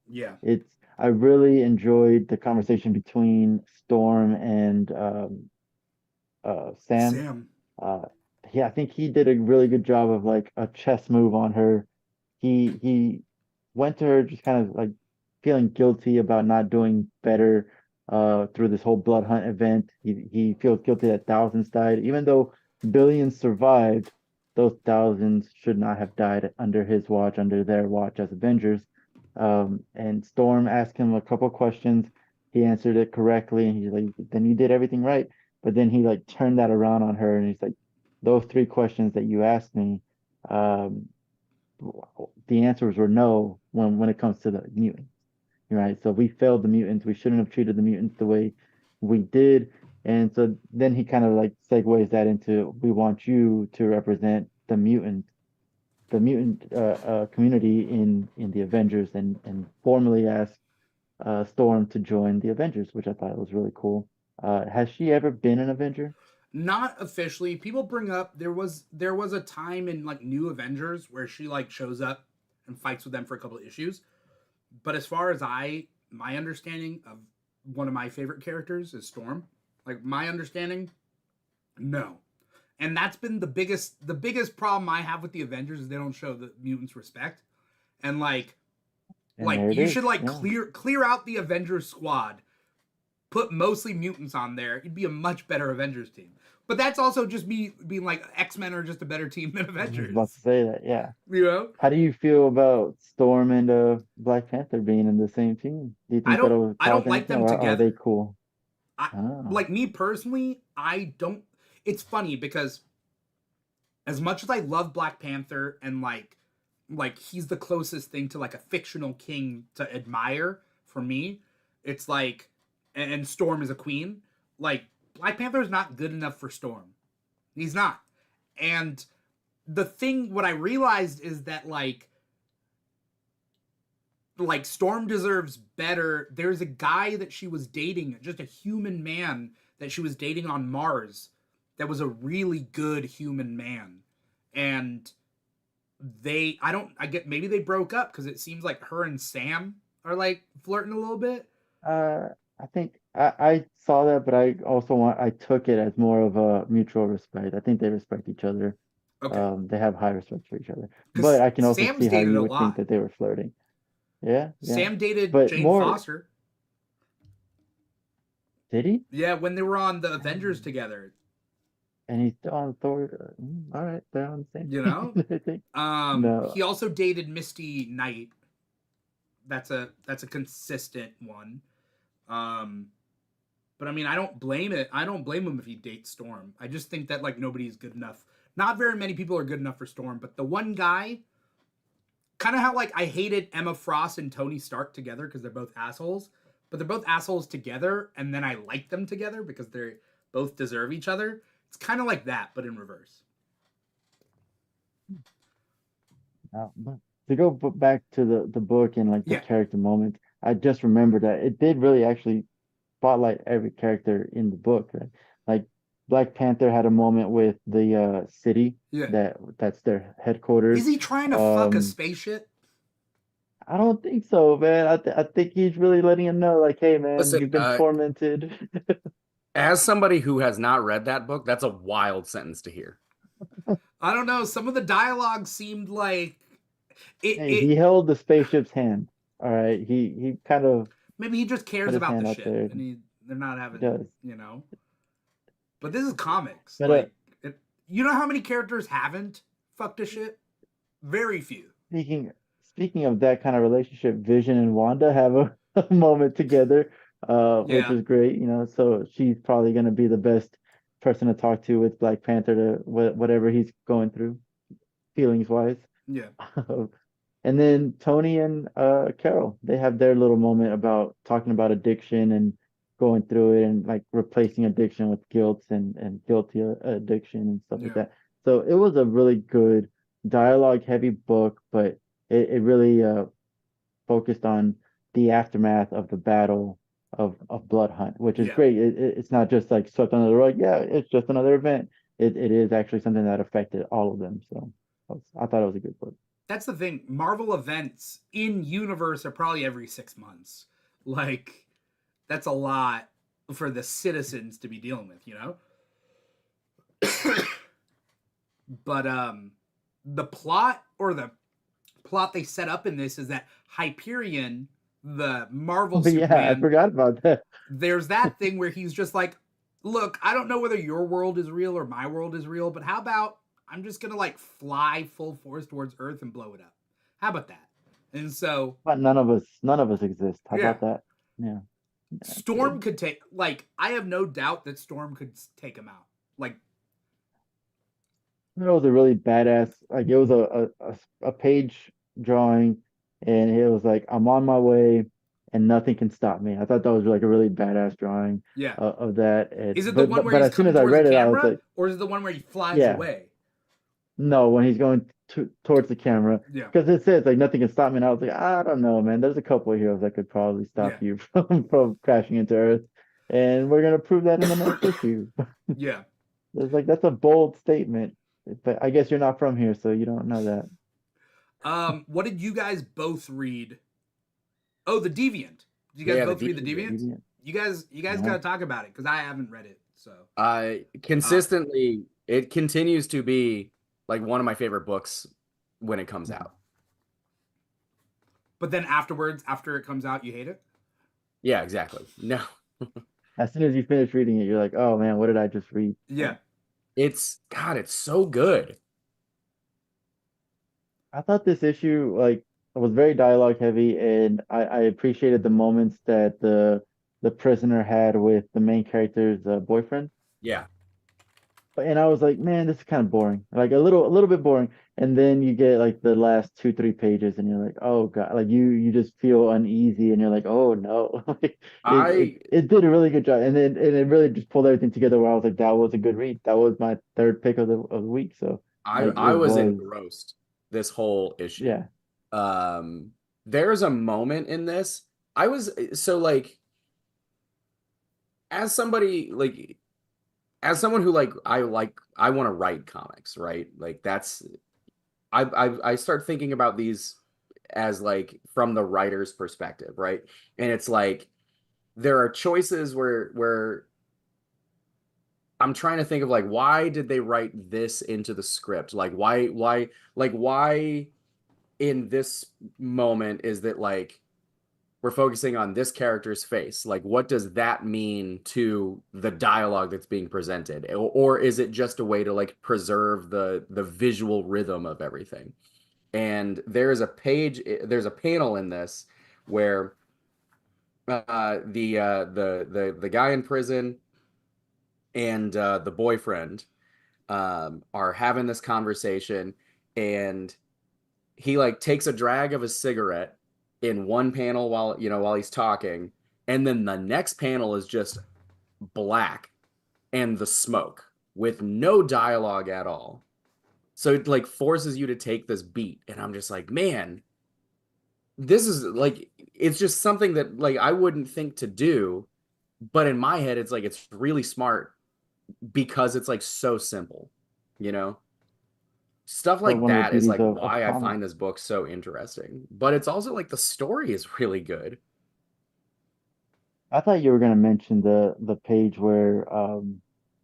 Yeah. It's I really enjoyed the conversation between Storm and Sam. Sam. Uh, yeah, I think he did a really good job of like a chess move on her. He went to her just kind of like feeling guilty about not doing better through this whole blood hunt event. He feels guilty that thousands died, even though billions survived. Those thousands should not have died under his watch, under their watch as Avengers. And Storm asked him a couple questions. He answered it correctly, and he's like, "Then you did everything right." But then he like turned that around on her, and he's like, "Those three questions that you asked me, um, the answers were no when it comes to the mutants, right? So we failed the mutants. We shouldn't have treated the mutants the way we did." And so then he kind of like segues that into, "We want you to represent the mutant community in the Avengers," and formally ask Storm to join the Avengers, which I thought was really cool. Has she ever been an Avenger? Not officially. People bring up there was a time in like New Avengers where she like shows up and fights with them for a couple of issues. But as far as my understanding of one of my favorite characters is Storm. Like my understanding, no. And that's been the biggest problem I have with the Avengers is they don't show the mutants respect. And And there it you is. should like Yeah. clear out the Avengers squad, put mostly mutants on there. It'd be a much better Avengers team. But that's also just me being like X-Men are just a better team than I was about Avengers. to say that. Yeah. You know? How do you feel about Storm and Black Panther being in the same team? Do you I think don't that'll I cause don't like anything, them or are they together. cool? I Oh, like me personally, I don't it's funny because as much as I love Black Panther and like he's the closest thing to like a fictional king to admire for me, it's like and Storm is a queen. Like Black Panther is not good enough for Storm. He's not. And the thing what I realized is that like Storm deserves better. There's a guy that she was dating, just a human man that she was dating on Mars that was a really good human man. And I get maybe they broke up because it seems like her and Sam are like flirting a little bit. uh, I think I saw that, but I took it as more of a mutual respect. I think they respect each other. Okay. They have high respect for each other. But Because I can also Sam's see how dated you a would think lot. that they were flirting. Yeah, yeah. Sam dated But Jane more, Foster. did he? Yeah, when they were on the Avengers together, And he's still on Thor. All right, they're on the same you know? team, I think. No, He also dated Misty Knight. That's a consistent one. Um, but I mean, I don't blame it. I don't blame him if he dates Storm. I just think that like nobody's good enough. Not very many people are good enough for Storm, but the one guy, kind of how like I hated Emma Frost and Tony Stark together because they're both assholes, but they're both assholes together, and then I like them together because they both deserve each other. It's kind of like that, but in reverse. no. But to go back to the book and like the Yeah, character moments, I just remembered that it did really actually spotlight every character in the book. Right? Like Black Panther had a moment with the city yeah. that's their Is headquarters. he trying to fuck a Um, spaceship? I don't think so, man. I think he's really letting him know, like, hey, man, Listen, you've been tormented. as somebody who has not read that book, that's a wild sentence to hear. I don't know. Some of the dialogue seemed like it. Hey, It he held the spaceship's hand. All right, he kind of maybe he just put cares his about the hand out ship, there. and they're not He having does, you know. But this is comics. but Like it, You know how many characters haven't fucked a shit? Very few. Speaking speaking of that kind of relationship, Vision and Wanda have a, a moment together, which Yeah, is great. So she's probably going to be the best person to talk to with Black Panther to whatever he's going through, feelings wise. yeah, And then Tony and Carol, they have their little moment about talking about addiction and going through it and like replacing addiction with guilt and guilty addiction and stuff like yeah, that. So it was a really good dialogue heavy book, but it really focused on the aftermath of the battle of Blood Hunt, which is yeah. great. It's not just like swept under the rug. Yeah, it's just another event. It is actually something that affected all of them. So I thought it was a good book. That's the thing. Marvel events in universe are probably every 6 months. Like, that's a lot for the citizens to be dealing with, you know? But the plot or the plot they set up in this is that Hyperion, the Marvel But yeah, I Superman, forgot about that. there's that thing where he's just like, look, I don't know whether your world is real or my world is real, but how about I'm just gonna like fly full force towards Earth and blow it up? How about that? And so, But none of us exist. How yeah, about that? Yeah, that's Storm good. could take, like, I have no doubt that Storm could take him out. Like, It was a really badass, like it was a page drawing, and it was like I'm on my way, and nothing can stop me. I thought that was like a really badass drawing yeah. of that. Is it the But one but where but he's as soon coming as I towards the read it, I was camera, like, or is it the one where he flies yeah, away? no, when he's going towards the camera, Yeah, because it says like nothing can stop me, and I was like, I don't know, man. There's a couple of heroes that could probably yeah, stop you from crashing into Earth, and we're gonna prove that in the next issue. yeah. It's like that's a bold statement, but I guess you're not from here, so you don't know that. What did you guys both read? Oh, the Deviant. Did you guys Yeah, the both read the deviant. Deviant? Deviant. You guys got No. to talk about it because I haven't read it. So, uh, Consistently, it continues to be like one of my favorite books when it comes out. but then afterwards, after it comes out, you hate it. Yeah, exactly. No, As soon as you finish reading it, you're like, oh man, what did I just read? Yeah. it's God, it's so good. I thought this issue like was very dialogue heavy, and I appreciated the moments that the prisoner had with the main character's boyfriend. Yeah, And I was like, man, this is kind of boring, like a little bit boring. And then you get like the last 2-3 pages, and you're like, oh God, like you just feel uneasy, and you're like, oh no, like I it did a really good job, and it really just pulled everything together. Where I was like, that was a good read. That was my third pick of the week. So I like I it was was, engrossed this whole issue. yeah. Um, there's a moment in this. I was so as somebody like as someone who I want to write comics, right? Like that's I start thinking about these as like from the writer's perspective, right? And it's like there are choices where I'm trying to think of like why did they write this into the script? Like why in this moment is that like we're focusing on this character's face. Like, what does that mean to the dialogue that's being presented? Or is it just a way to like preserve the visual rhythm of everything? And there's a panel in this where the guy in prison and the boyfriend are having this conversation, and he like takes a drag of a cigarette in one panel while he's talking, and then the next panel is just black and the smoke with no dialogue at all. So it like forces you to take this beat, and I'm just like, man, this is like it's just something that like I wouldn't think to do, but in my head it's like it's really smart because it's like so simple, you know? Stuff But like one of the that is beauties like of why I comics. find this book so interesting. But it's also like the story is really good. I thought you were going to mention the page where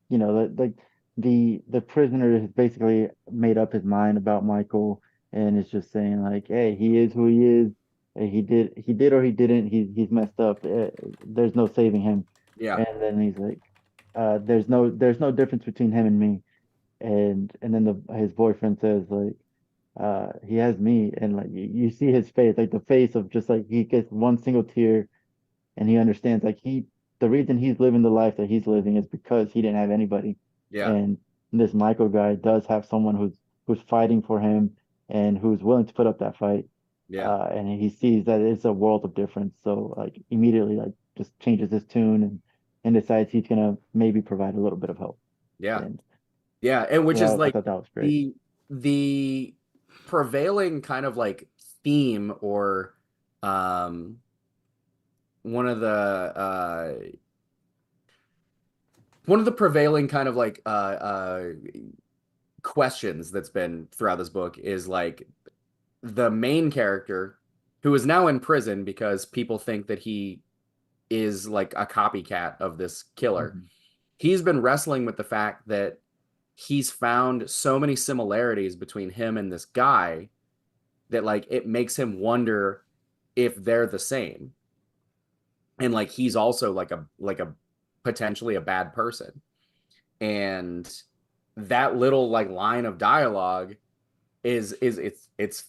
like the prisoner has basically made up his mind about Michael, and is just saying like, hey, he is who he is. He did or he didn't. He's messed up. There's no saving him. Yeah. And then he's like, there's no difference between him and me. and then his boyfriend says like he has me, and like you see his face, like the face of just like he gets one single tear, and he understands like the reason he's living the life that he's living is because he didn't have anybody, Yeah. and this Michael guy does have someone who's fighting for him and who's willing to put up that fight, Yeah. and he sees that it's a world of difference, so like immediately like just changes his tune and decides he's gonna maybe provide a little bit of help, Yeah. and Yeah. And so which is I like thought that was great. the prevailing kind of like theme or um one of the prevailing kind of like questions that's been throughout this book is like the main character who is now in prison because people think that he is like a copycat of this killer. Mhm. He's been wrestling with the fact that he's found so many similarities between him and this guy that like it makes him wonder if they're the same. And like he's also like a potentially a bad person. And that little like line of dialogue is it's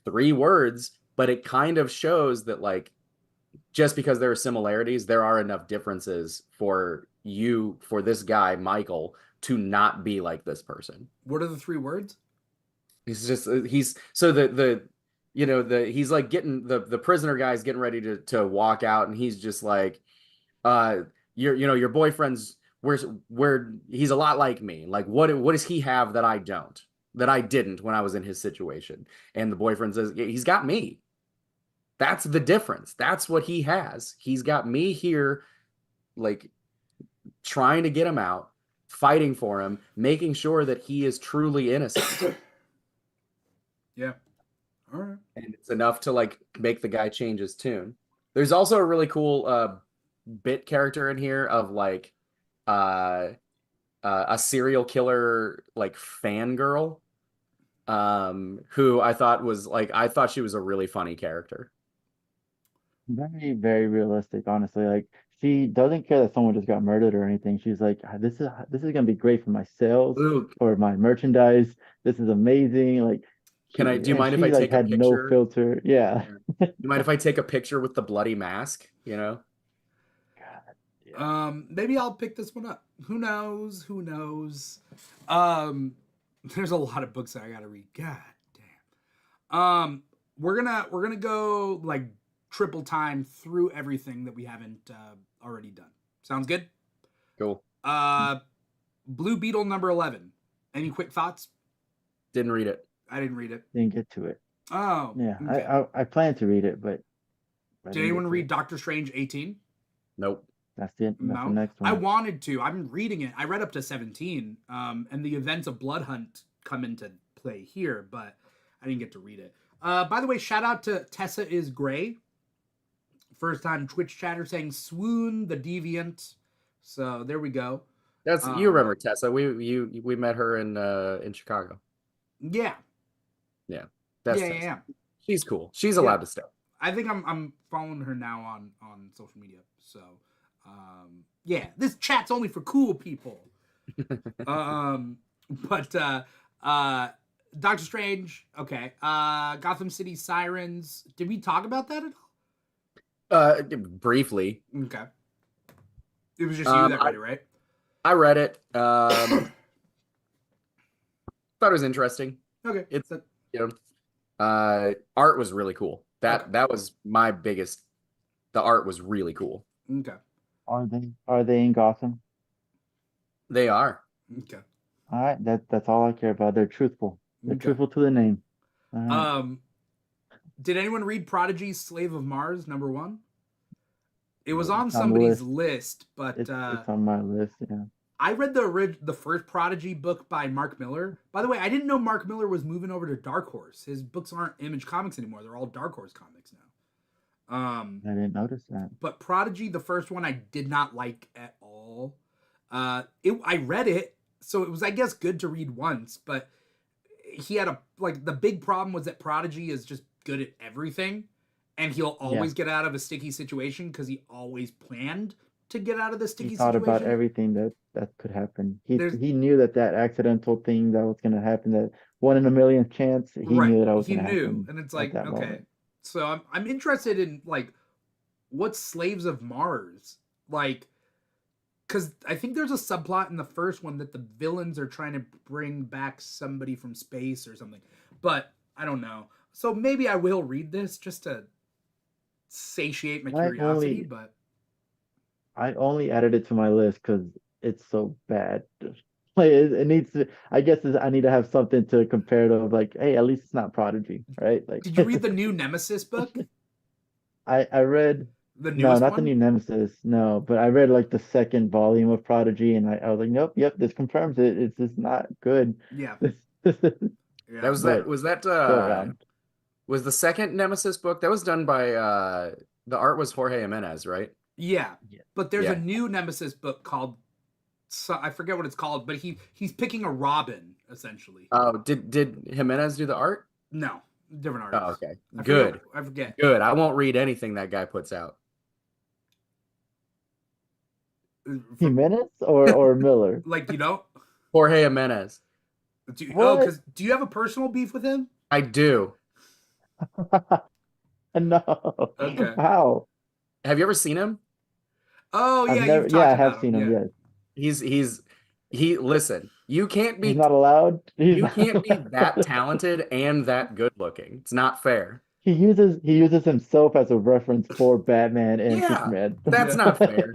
3 words, but it kind of shows that like just because there are similarities, there are enough differences for this guy Michael to not be like this person. What are the 3 words? He's so the you know the he's like getting the prisoner guy's getting ready to walk out, and he's just like uh your boyfriend's where he's a lot like me. Like what does he have that I didn't when I was in his situation? And the boyfriend says, "Yeah, he's got me. That's the difference. That's what he has. He's got me here, like trying to get him out, fighting for him, making sure that he is truly innocent." Yeah. All right. And it's enough to like make the guy change his tune. There's also a really cool bit character in here of like uh a serial killer like fangirl who I thought she was a really funny character. Very, very realistic, honestly. Like she doesn't care that someone just got murdered or anything. She's like, this is gonna be great for my sales, Ooh, for my merchandise. This is amazing. Like do you mind if I she like take a had no picture? filter. Yeah. Yeah. You mind if I take a picture with the bloody mask, you know? God, yeah. Maybe I'll pick this one up. Who knows? Who knows? Um, there's a lot of books that I gotta read. God damn. We're gonna go like triple time through everything that we haven't already done. Sounds good. Cool. Blue Beetle number 11. Any quick thoughts? Didn't read it. I didn't read it. Didn't get to it. Oh, Yeah. okay. I plan to read it, but I Did didn't anyone get to read it. Doctor Strange 18? Nope. That's it. That's the No. next I one. wanted to. I'm reading it. I read up to 17. And the events of Blood Hunt come into play here, but I didn't get to read it. By the way, shout out to Tessa is Gray. First time Twitch chatter saying swoon the deviant. So there we go. That's you remember Tessa. We met her in Chicago. Yeah. Yeah. That's Yeah, Tessa. yeah. She's cool. She's allowed to stay. I think I'm following her now on social media. So yeah, this chat's only for cool people. But Doctor Strange, okay. Gotham City Sirens. Did we talk about that at Briefly. all? Okay. It was just you that read it, right? I read it. Thought it was interesting. Okay. It's you know, art was really cool. That was my biggest. The art was really cool. Okay. Are they in Gotham? They are. Okay. All right. That's all I care about. They're truthful. They're Okay. truthful to the name. All right. Did anyone read Prodigy's Slave of Mars number 1? It was on It's on the somebody's list, but it's on my list. Yeah. I read the first Prodigy book by Mark Miller. By the way, I didn't know Mark Miller was moving over to Dark Horse. His books aren't Image Comics anymore. They're all Dark Horse comics now. I didn't notice that. But Prodigy, the first one, I did not like at all. I read it, so it was, I guess, good to read once, but he had the big problem was that Prodigy is just good at everything, and he'll always get out of a sticky situation because he always planned to get out of the sticky He thought situation. about everything that that could happen. He There's he knew that accidental thing that was going to happen, that 1 in a million chance. He right. knew that was He going to knew, happen and it's at like, that okay. moment. So I'm interested in like what's Slaves of Mars like, because I think there's a subplot in the first one that the villains are trying to bring back somebody from space or something, but I don't know. So maybe I will read this just to satiate my I curiosity, only but I only added it to my list because it's so bad. Like it needs to. I guess I need to have something to compare to. Like, hey, at least it's not Prodigy, right? Like, did you read the new Nemesis book? I read. The No, newest not the one? new Nemesis. No, but I read like the second volume of Prodigy, and I was like, nope, yep, this confirms it. It's just not good. Yeah. That Yeah. was that But was that still around. was the second Nemesis book that was done by the art was Jorge Jimenez, right? Yeah. Yeah. But there's a Yeah. new Nemesis book called I forget what it's called, but he's picking a Robin essentially. Oh, did Jimenez do the art? No, different Oh, artist. okay. I forget. Good. I forget. Good. I won't read anything that guy puts out. From Jimenez or Miller? like you know, Jorge Jimenez. What? because do you have a personal beef with him? I do. No. Okay. How? Have you ever seen him? Oh I've yeah, you've never. Yeah, talked I have about him. seen him. Yeah. Yes. He listen, He's not allowed. He's you not can't be that allowed. talented and that good looking. It's not fair. He uses himself as a reference for Batman and Yeah, Superman. that's Yeah. not fair.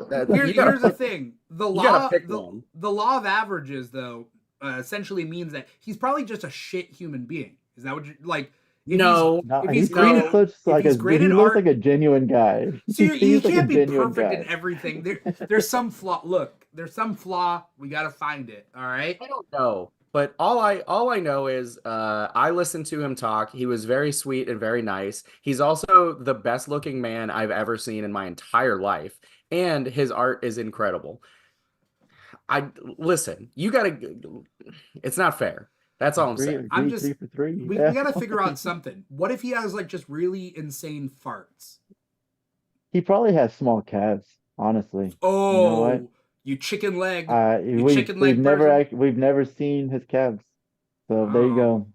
That Here's the thing. you gotta pick one. The law of averages though essentially means that he's probably just a shit human being. Is that what you like? If he's No, No, if he he's great seems at no. such if like a he's great he at looks art, like a genuine guy. so He you seems like a can't be genuine perfect in guy. everything. There's some flaw. Look, there's some flaw. We gotta find it. All right. I don't know. But all I know is I listened to him talk. He was very sweet and very nice. He's also the best looking man I've ever seen in my entire life, and his art is incredible. I listen, you gotta it's not fair. That's all I'm Agree, saying. I'm agree, just 3 for 3. we Yeah. gotta figure out something. What if he has like just really insane farts? He probably has small calves, honestly. You know what? Oh, you We've chicken we've leg never person. we've never seen his calves. So there you Oh, go.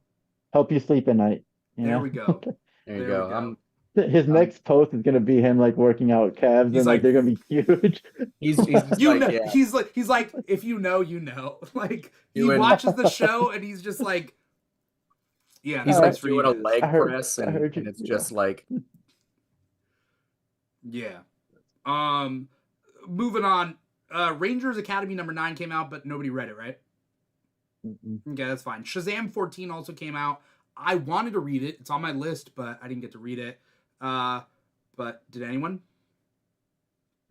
Help you sleep at night, you there know? we go. There you There we go. go. His I'm next post is gonna be him like working out calves, He's and like like, they're gonna be huge. he's just you like, know, yeah, he's like, if you know, you know. Like he doing watches the show and he's just like, yeah, he's no, I, like that's for you doing a guys. I leg heard press I heard and you. it's Yeah. just like Yeah. Um, moving on. Rangers Academy #9 came out, but nobody read it, right? Mm-mm. Okay, that's fine. Shazam 14 also came out. I wanted to read it. It's on my list, but I didn't get to read it. But did anyone?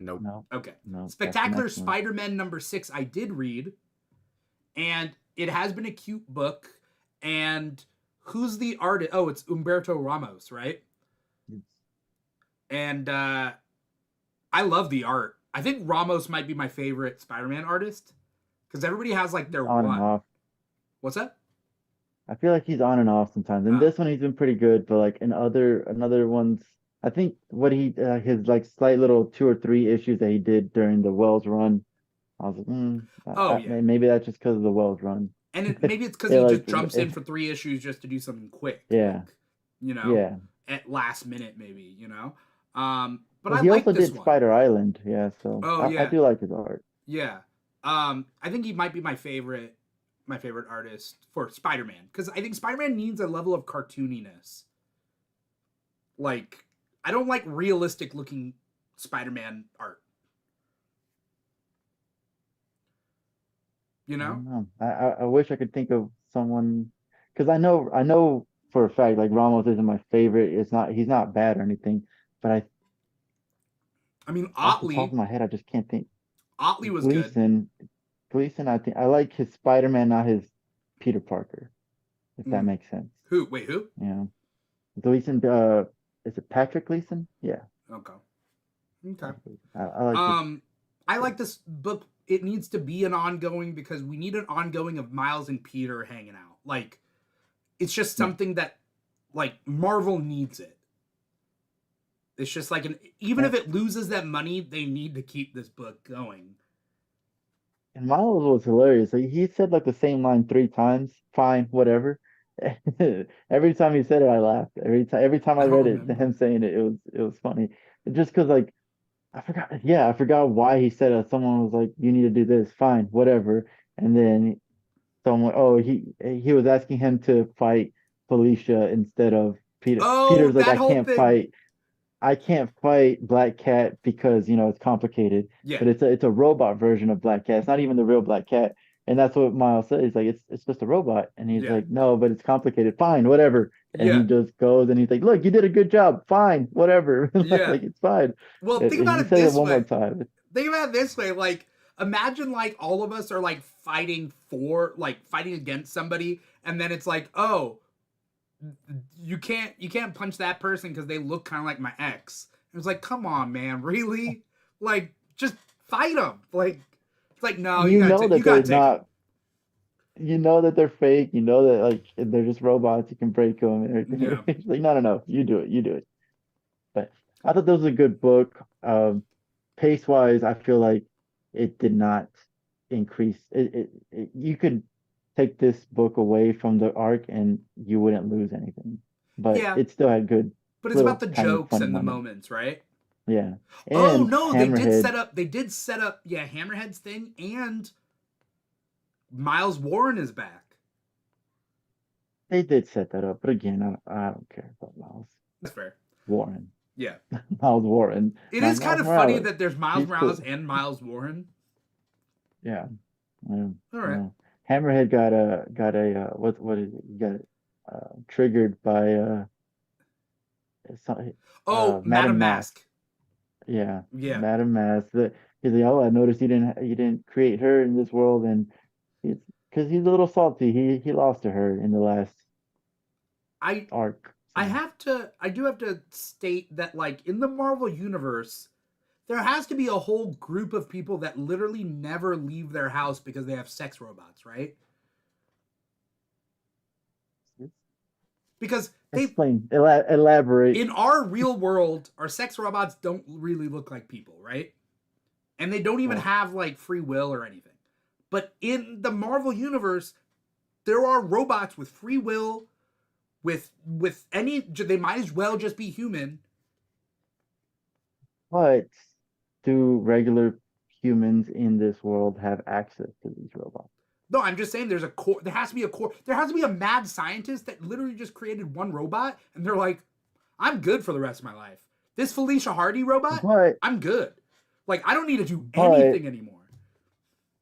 nope. No, Okay. no, that's the Spectacular next one. Spider-Man #6 I did read, and it has been a cute book. And who's the artist? Oh, it's Humberto Ramos, right? And I love the art. I think Ramos might be my favorite Spider-Man artist because everybody has like their On and one. off. What's that? I feel like he's on and off sometimes. In Oh, this one, he's been pretty good, but like in another ones, I think what he his like slight little 2 or 3 issues that he did during the Wells run, I was like, oh yeah. maybe that's just because of the Wells run. And maybe it's because It he just like, jumps in for 3 issues just to do something quick, yeah, like you know, yeah. at last minute maybe, you know. But Well, I he like also this did one. Spider Island, yeah. So Oh I yeah, do like his art. yeah. I think he might be my favorite artist for Spider-Man because I think Spider-Man needs a level of cartooniness. Like I don't like realistic looking Spider-Man art. You I know? don't know. I wish I could think of someone because I know for a fact like Ramos isn't my favorite. He's not bad or anything, but I I mean, off the top of my head I just can't think. Otley was good. Gleason, Gleason, I think I like his Spider-Man, not his Peter Parker, if that Mm. makes sense. Who? Wait, who? Yeah. Gleason, is it Patrick Gleason? Yeah. Okay. Okay. I like his. I like this book. It needs to be an ongoing because we need an ongoing of Miles and Peter hanging out. Like, it's just Yeah. something that, like, Marvel needs it. It's just like even if it loses that money, they need to keep this book going. And Miles was hilarious. Like, he said like the same line 3 times. Fine, whatever. Every time he said it, I laughed. Every time I I don't read it, him remember. saying it, it was funny. Just because like I forgot. Yeah, I forgot why he said it. Someone was like, "You need to do this." Fine, whatever. And then someone, oh, he was asking him to fight Felicia instead of Peter. Oh, Peter's like, that I whole can't thing. fight. I can't fight Black Cat because it's complicated, Yeah, but it's a robot version of Black Cat. It's not even the real Black Cat, and that's what Miles said. He's like, it's just a robot, and he's yeah, like, no, but it's complicated. Fine, whatever. And he yeah, just goes and he's like, look, you did a good job. Fine, whatever. yeah. Like it's fine. Well, think And about he it said it this one more way. time. Think about it this way. Like, imagine like all of us are like fighting against somebody, and then it's like, oh, you can't punch that person because they look kind of like my ex. It was like, come on, man, really? Like, just fight them. Like, it's like, no, You know you that gotta they're take them. not. You know that they're fake. You know that like they're just robots. You can break them and everything. Yeah, It's like, no, no, no. You do it. You do it. But I thought that was a good book. Pace wise, I feel like it did not increase. You could take this book away from the arc and you wouldn't lose anything. But yeah. it still had good But it's about little the tiny jokes funny and the moments. moments, right? Yeah. Oh And no, they did Hammerhead, set up. They did set up. Yeah, Hammerhead's thing, and Miles Warren is back. they did set that up. But again, I don't care about Miles That's fair. Warren. Yeah, Miles Warren, it not is kind Miles of funny Morales. that there's Miles He's Morales cool. and Miles Warren. Yeah. Yeah. All right. Yeah. Hammerhead got a what is it? He got triggered by some, Oh, Madam Madam Mask. Mask. Yeah, Yeah, Madam Mask. He's like, oh, I noticed you didn't create her in this world, and it's because he's a little salty. He lost to her in the last I arc. I So have to. I do have to state that, like, in the Marvel universe, there has to be a whole group of people that literally never leave their house because they have sex robots, right? Because they explain, elaborate. in our real world, our sex robots don't really look like people, right? And they don't even Well, have like free will or anything. But in the Marvel universe, there are robots with free will, with any they might as well just be human. but do regular humans in this world have access to these robots? No, I'm just saying there's a core. There has to be a core. There has to be a mad scientist that literally just created one robot, and they're like, "I'm good for the rest of my life." This Felicia Hardy robot, But I'm good. Like, I don't need to do but anything anymore.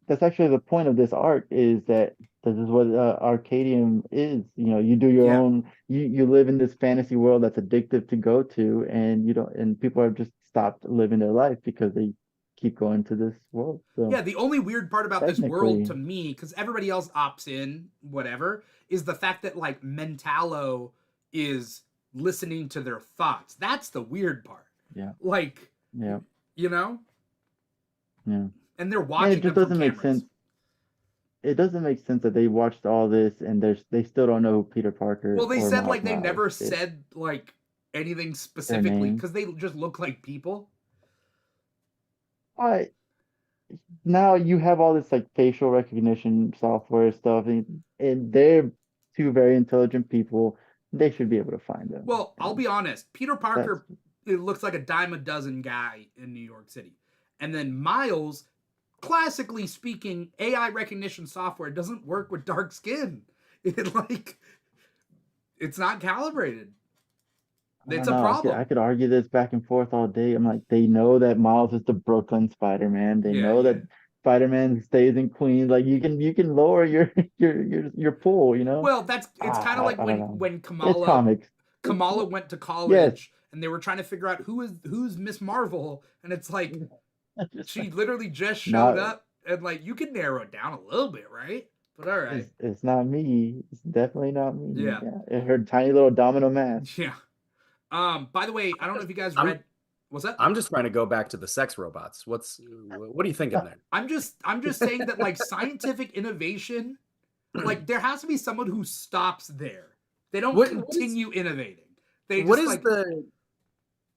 that's actually the point of this arc is that this is what Arcadium is. You do your Yeah. own. You live in this fantasy world that's addictive to go to, and you don't. And people have just stopped living their life because they keep going to this world. So Yeah, the only weird part about this world technically, to me, because everybody else opts in, whatever, is the fact that like Mentalo is listening to their thoughts. That's the weird part. yeah, Like, yeah, you know, yeah, and they're and it watching just them from doesn't make sense. cameras. It doesn't make sense that they watched all this and they still don't know who Peter Well, Parker they or said Miles like they Morales never is. said like anything Their specifically name. because they just look like people. But now you have all this like facial recognition software stuff, and they're two very intelligent people. They should be able to find them. Well, I'll And be honest. Peter that's Parker, it looks like a dime a dozen guy in New York City, and then Miles, classically speaking, AI recognition software doesn't work with dark skin. It like it's not calibrated. I It's don't a know. I problem. could argue this back and forth all day. I'm like, they know that Miles is the Brooklyn Spider-Man. They Yeah, know yeah. that Spider-Man stays in Queens. Like you can lower your your pool, you know? Well, it's kind of like I don't when know. It's Kamala comics. It's went to yes. college and they were trying to figure out who's Miss Marvel, and it's like Just she literally just showed not up, and like you can narrow it down a little bit, right? But all right, it's not me. It's definitely not me. yeah, Yeah. Her tiny little domino mask. yeah. By the way, I don't know if you guys I'm read. What's that? I'm just trying to go back to the sex robots. What are you thinking there? I'm just saying that like scientific innovation, like there has to be someone who stops there. They don't What is continue innovating. They what just is like the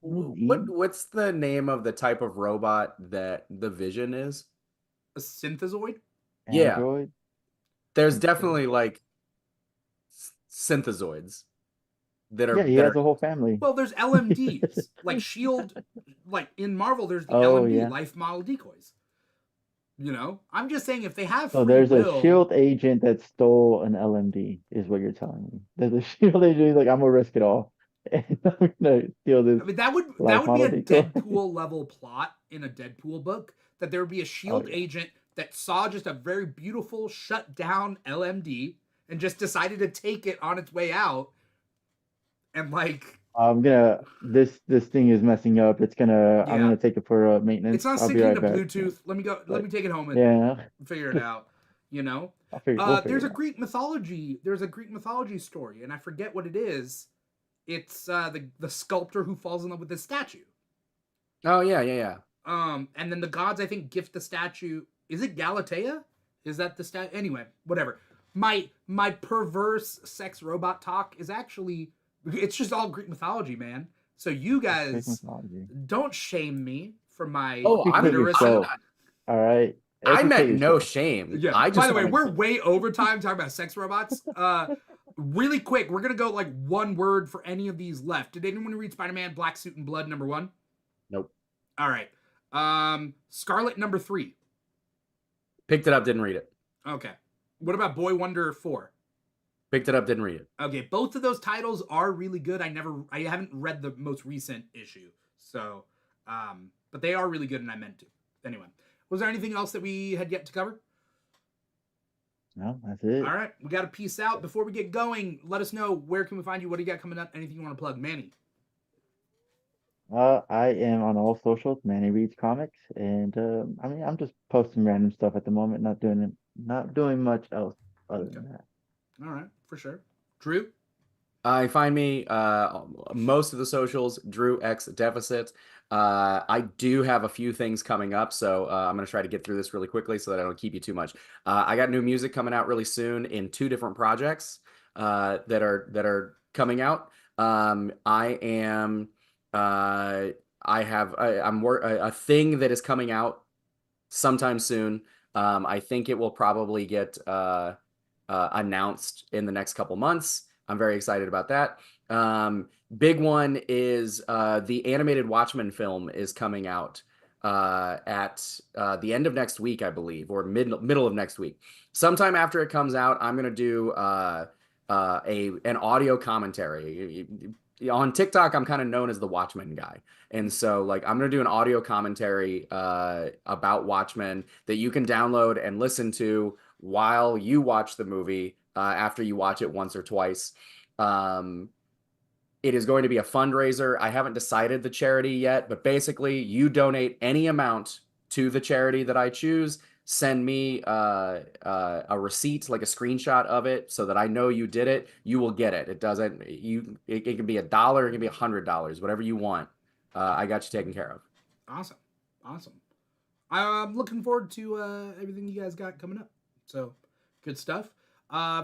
Maybe. what's the name of the type of robot that the Vision is? A synthezoid? Yeah. Android? There's definitely like synthezoids that Yeah, are he has a whole family. Well, there's LMDs. Like Shield, like in Marvel, there's the Oh LMD, yeah. life model decoys. I'm just saying if they have So free there's a will. Shield agent that stole an LMD, is what you're telling me. There's a Shield agent who's like, I'm gonna risk it all. And I'm gonna steal this I mean, that life would be model a decoy. Deadpool level plot in a Deadpool book. That there would be a Oh Shield yeah. agent that saw just a very beautiful shut down LMD and just decided to take it on its way out. And like, I'm gonna this thing is messing up. I'm yeah, gonna take it for it's maintenance. not I'll be syncing right to back. Yeah. Bluetooth. Let me go. Let But me take it home and yeah, figure it out. You know, we'll figure there's it a out. Greek mythology. There's a Greek mythology story, and I forget what it is. It's the sculptor who falls in love with this statue. Oh yeah. And then the gods, I think, gift the statue. Is it Galatea? Is that the statue? Anyway, whatever. My perverse sex robot talk is actually, it's just all Greek mythology, man. So you It's Greek guys mythology. don't shame me for my Oh, Educate literacy. yourself. All right. I Educate meant no yourself. shame. Yeah. I By just the way, wanted we're way overtime talking about sex robots. Really quick, we're gonna go like one word for any of these left. Did anyone read Spider-Man Black Suit and Blood #1? Nope. All right. Scarlet #3. Picked it up, didn't read it. Okay. What about Boy Wonder 4? Picked it up, didn't read it. Okay, both of those titles are really good. I haven't read the most recent issue. So, but they are really good and I meant to. Anyway, was there anything else that we had yet to cover? No, that's it. All right, we got to peace out. Before we get going, let us know where can we find you? What do you got coming up? Anything you want to plug? Manny. I am on all socials, Manny Reads Comics, and I mean, I'm just posting random stuff at the moment, not doing much else other than that. All right, for sure. Drew? Find me most of the socials, Drew X Deficit. I do have a few things coming up, so I'm going to try to get through this really quickly so that I don't keep you too much. I got new music coming out really soon in 2 different projects that are coming out. I'm a thing that is coming out sometime soon. I think it will probably get announced in the next couple months. I'm very excited about that. Big one is the animated Watchmen film is coming out at the end of next week, I believe, or middle of next week. Sometime after it comes out, I'm gonna do an audio commentary. On TikTok, I'm kind of known as the Watchmen guy. And so like I'm going to do an audio commentary about Watchmen that you can download and listen to while you watch the movie after you watch it once or twice. It is going to be a fundraiser. I haven't decided the charity yet, but basically you donate any amount to the charity that I choose. Send me a receipt, like a screenshot of it, so that I know you did it. You will get it. It can be $1, it can be $100, whatever you want. I got you taken care of. Awesome. I'm looking forward to everything you guys got coming up. So, good stuff.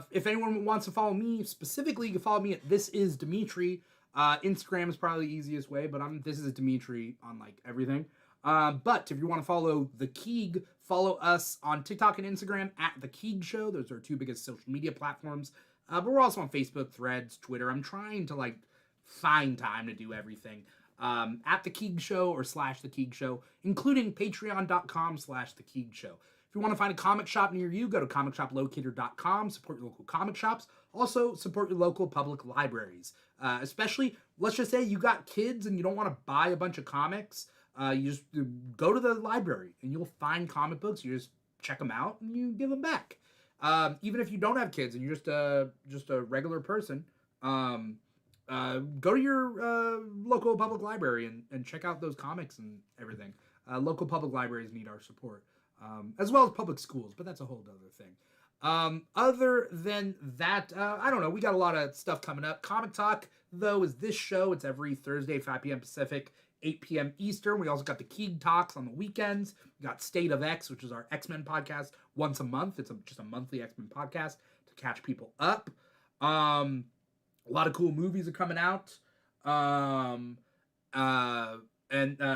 If anyone wants to follow me specifically, you can follow me at This Is Dimithri. Instagram is probably the easiest way, but This Is Dimithri on like everything. But if you want to follow The Keeg, follow us on TikTok and Instagram at The Keeg Show. Those are our 2 biggest social media platforms. But we're also on Facebook, Threads, Twitter. I'm trying to like find time to do everything. At The Keeg Show or / The Keeg Show, including patreon.com / The Keeg Show. If you want to find a comic shop near you, go to comicshoplocator.com. Support your local comic shops. Also, support your local public libraries. Especially, let's just say you got kids and you don't want to buy a bunch of comics. You just go to the library and you'll find comic books. You just check them out and you give them back. Even if you don't have kids and you're just a regular person, go to your local public library and check out those comics and everything. Local public libraries need our support, as well as public schools, but that's a whole other thing. Other than that, I don't know. We got a lot of stuff coming up. Comic Talk, though, is this show. It's every Thursday, 5 p.m. Pacific, 8 p.m. Eastern. We also got the Keeg Talks on the weekends. We got State of X, which is our X-Men podcast, once a month. It's just a monthly X-Men podcast to catch people up. A lot of cool movies are coming out. And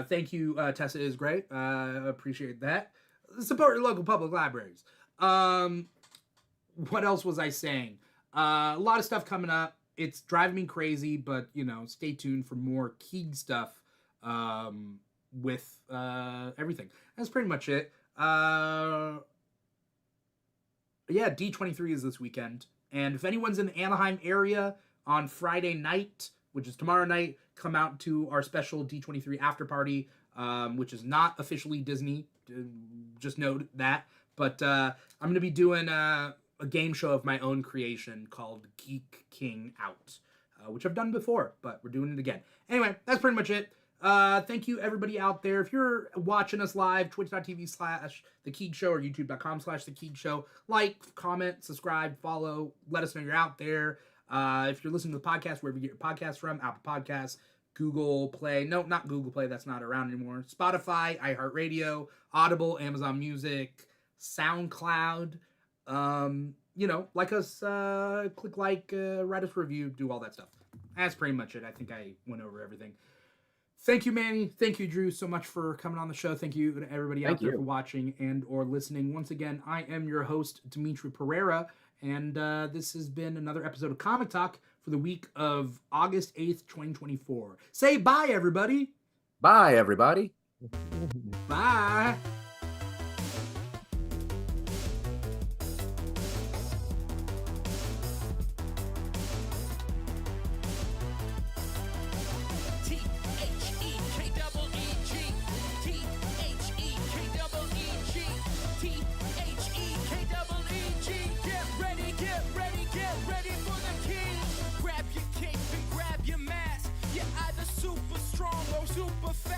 thank you, Tessa is great. Appreciate that. Support your local public libraries. What else was I saying? A lot of stuff coming up. It's driving me crazy, but stay tuned for more Keeg stuff with everything. That's pretty much it. Yeah, D23 is this weekend. And if anyone's in the Anaheim area on Friday night, which is tomorrow night, come out to our special D23 after party, which is not officially Disney. Just note that. But I'm going to be doing a game show of my own creation called Geek King Out, which I've done before, but we're doing it again. Anyway, that's pretty much it. Thank you, everybody out there. If you're watching us live, twitch.tv/The Keeg Show or youtube.com/The Keeg Show. Like, comment, subscribe, follow. Let us know you're out there. If you're listening to the podcast, wherever you get your podcasts from, Apple Podcasts, Google Play. No, not Google Play. That's not around anymore. Spotify, iHeartRadio, Audible, Amazon Music, SoundCloud. Like us, click like, write us a review, do all that stuff. That's pretty much it. I think I went over everything. Thank you, Manny. Thank you, Drew, so much for coming on the show. Thank you to everybody out there for watching and or listening. Once again, I am your host, Dimithri Perera, and this has been another episode of Comic Talk for the week of August 8th, 2024. Say bye, everybody. Bye, everybody. Bye. Super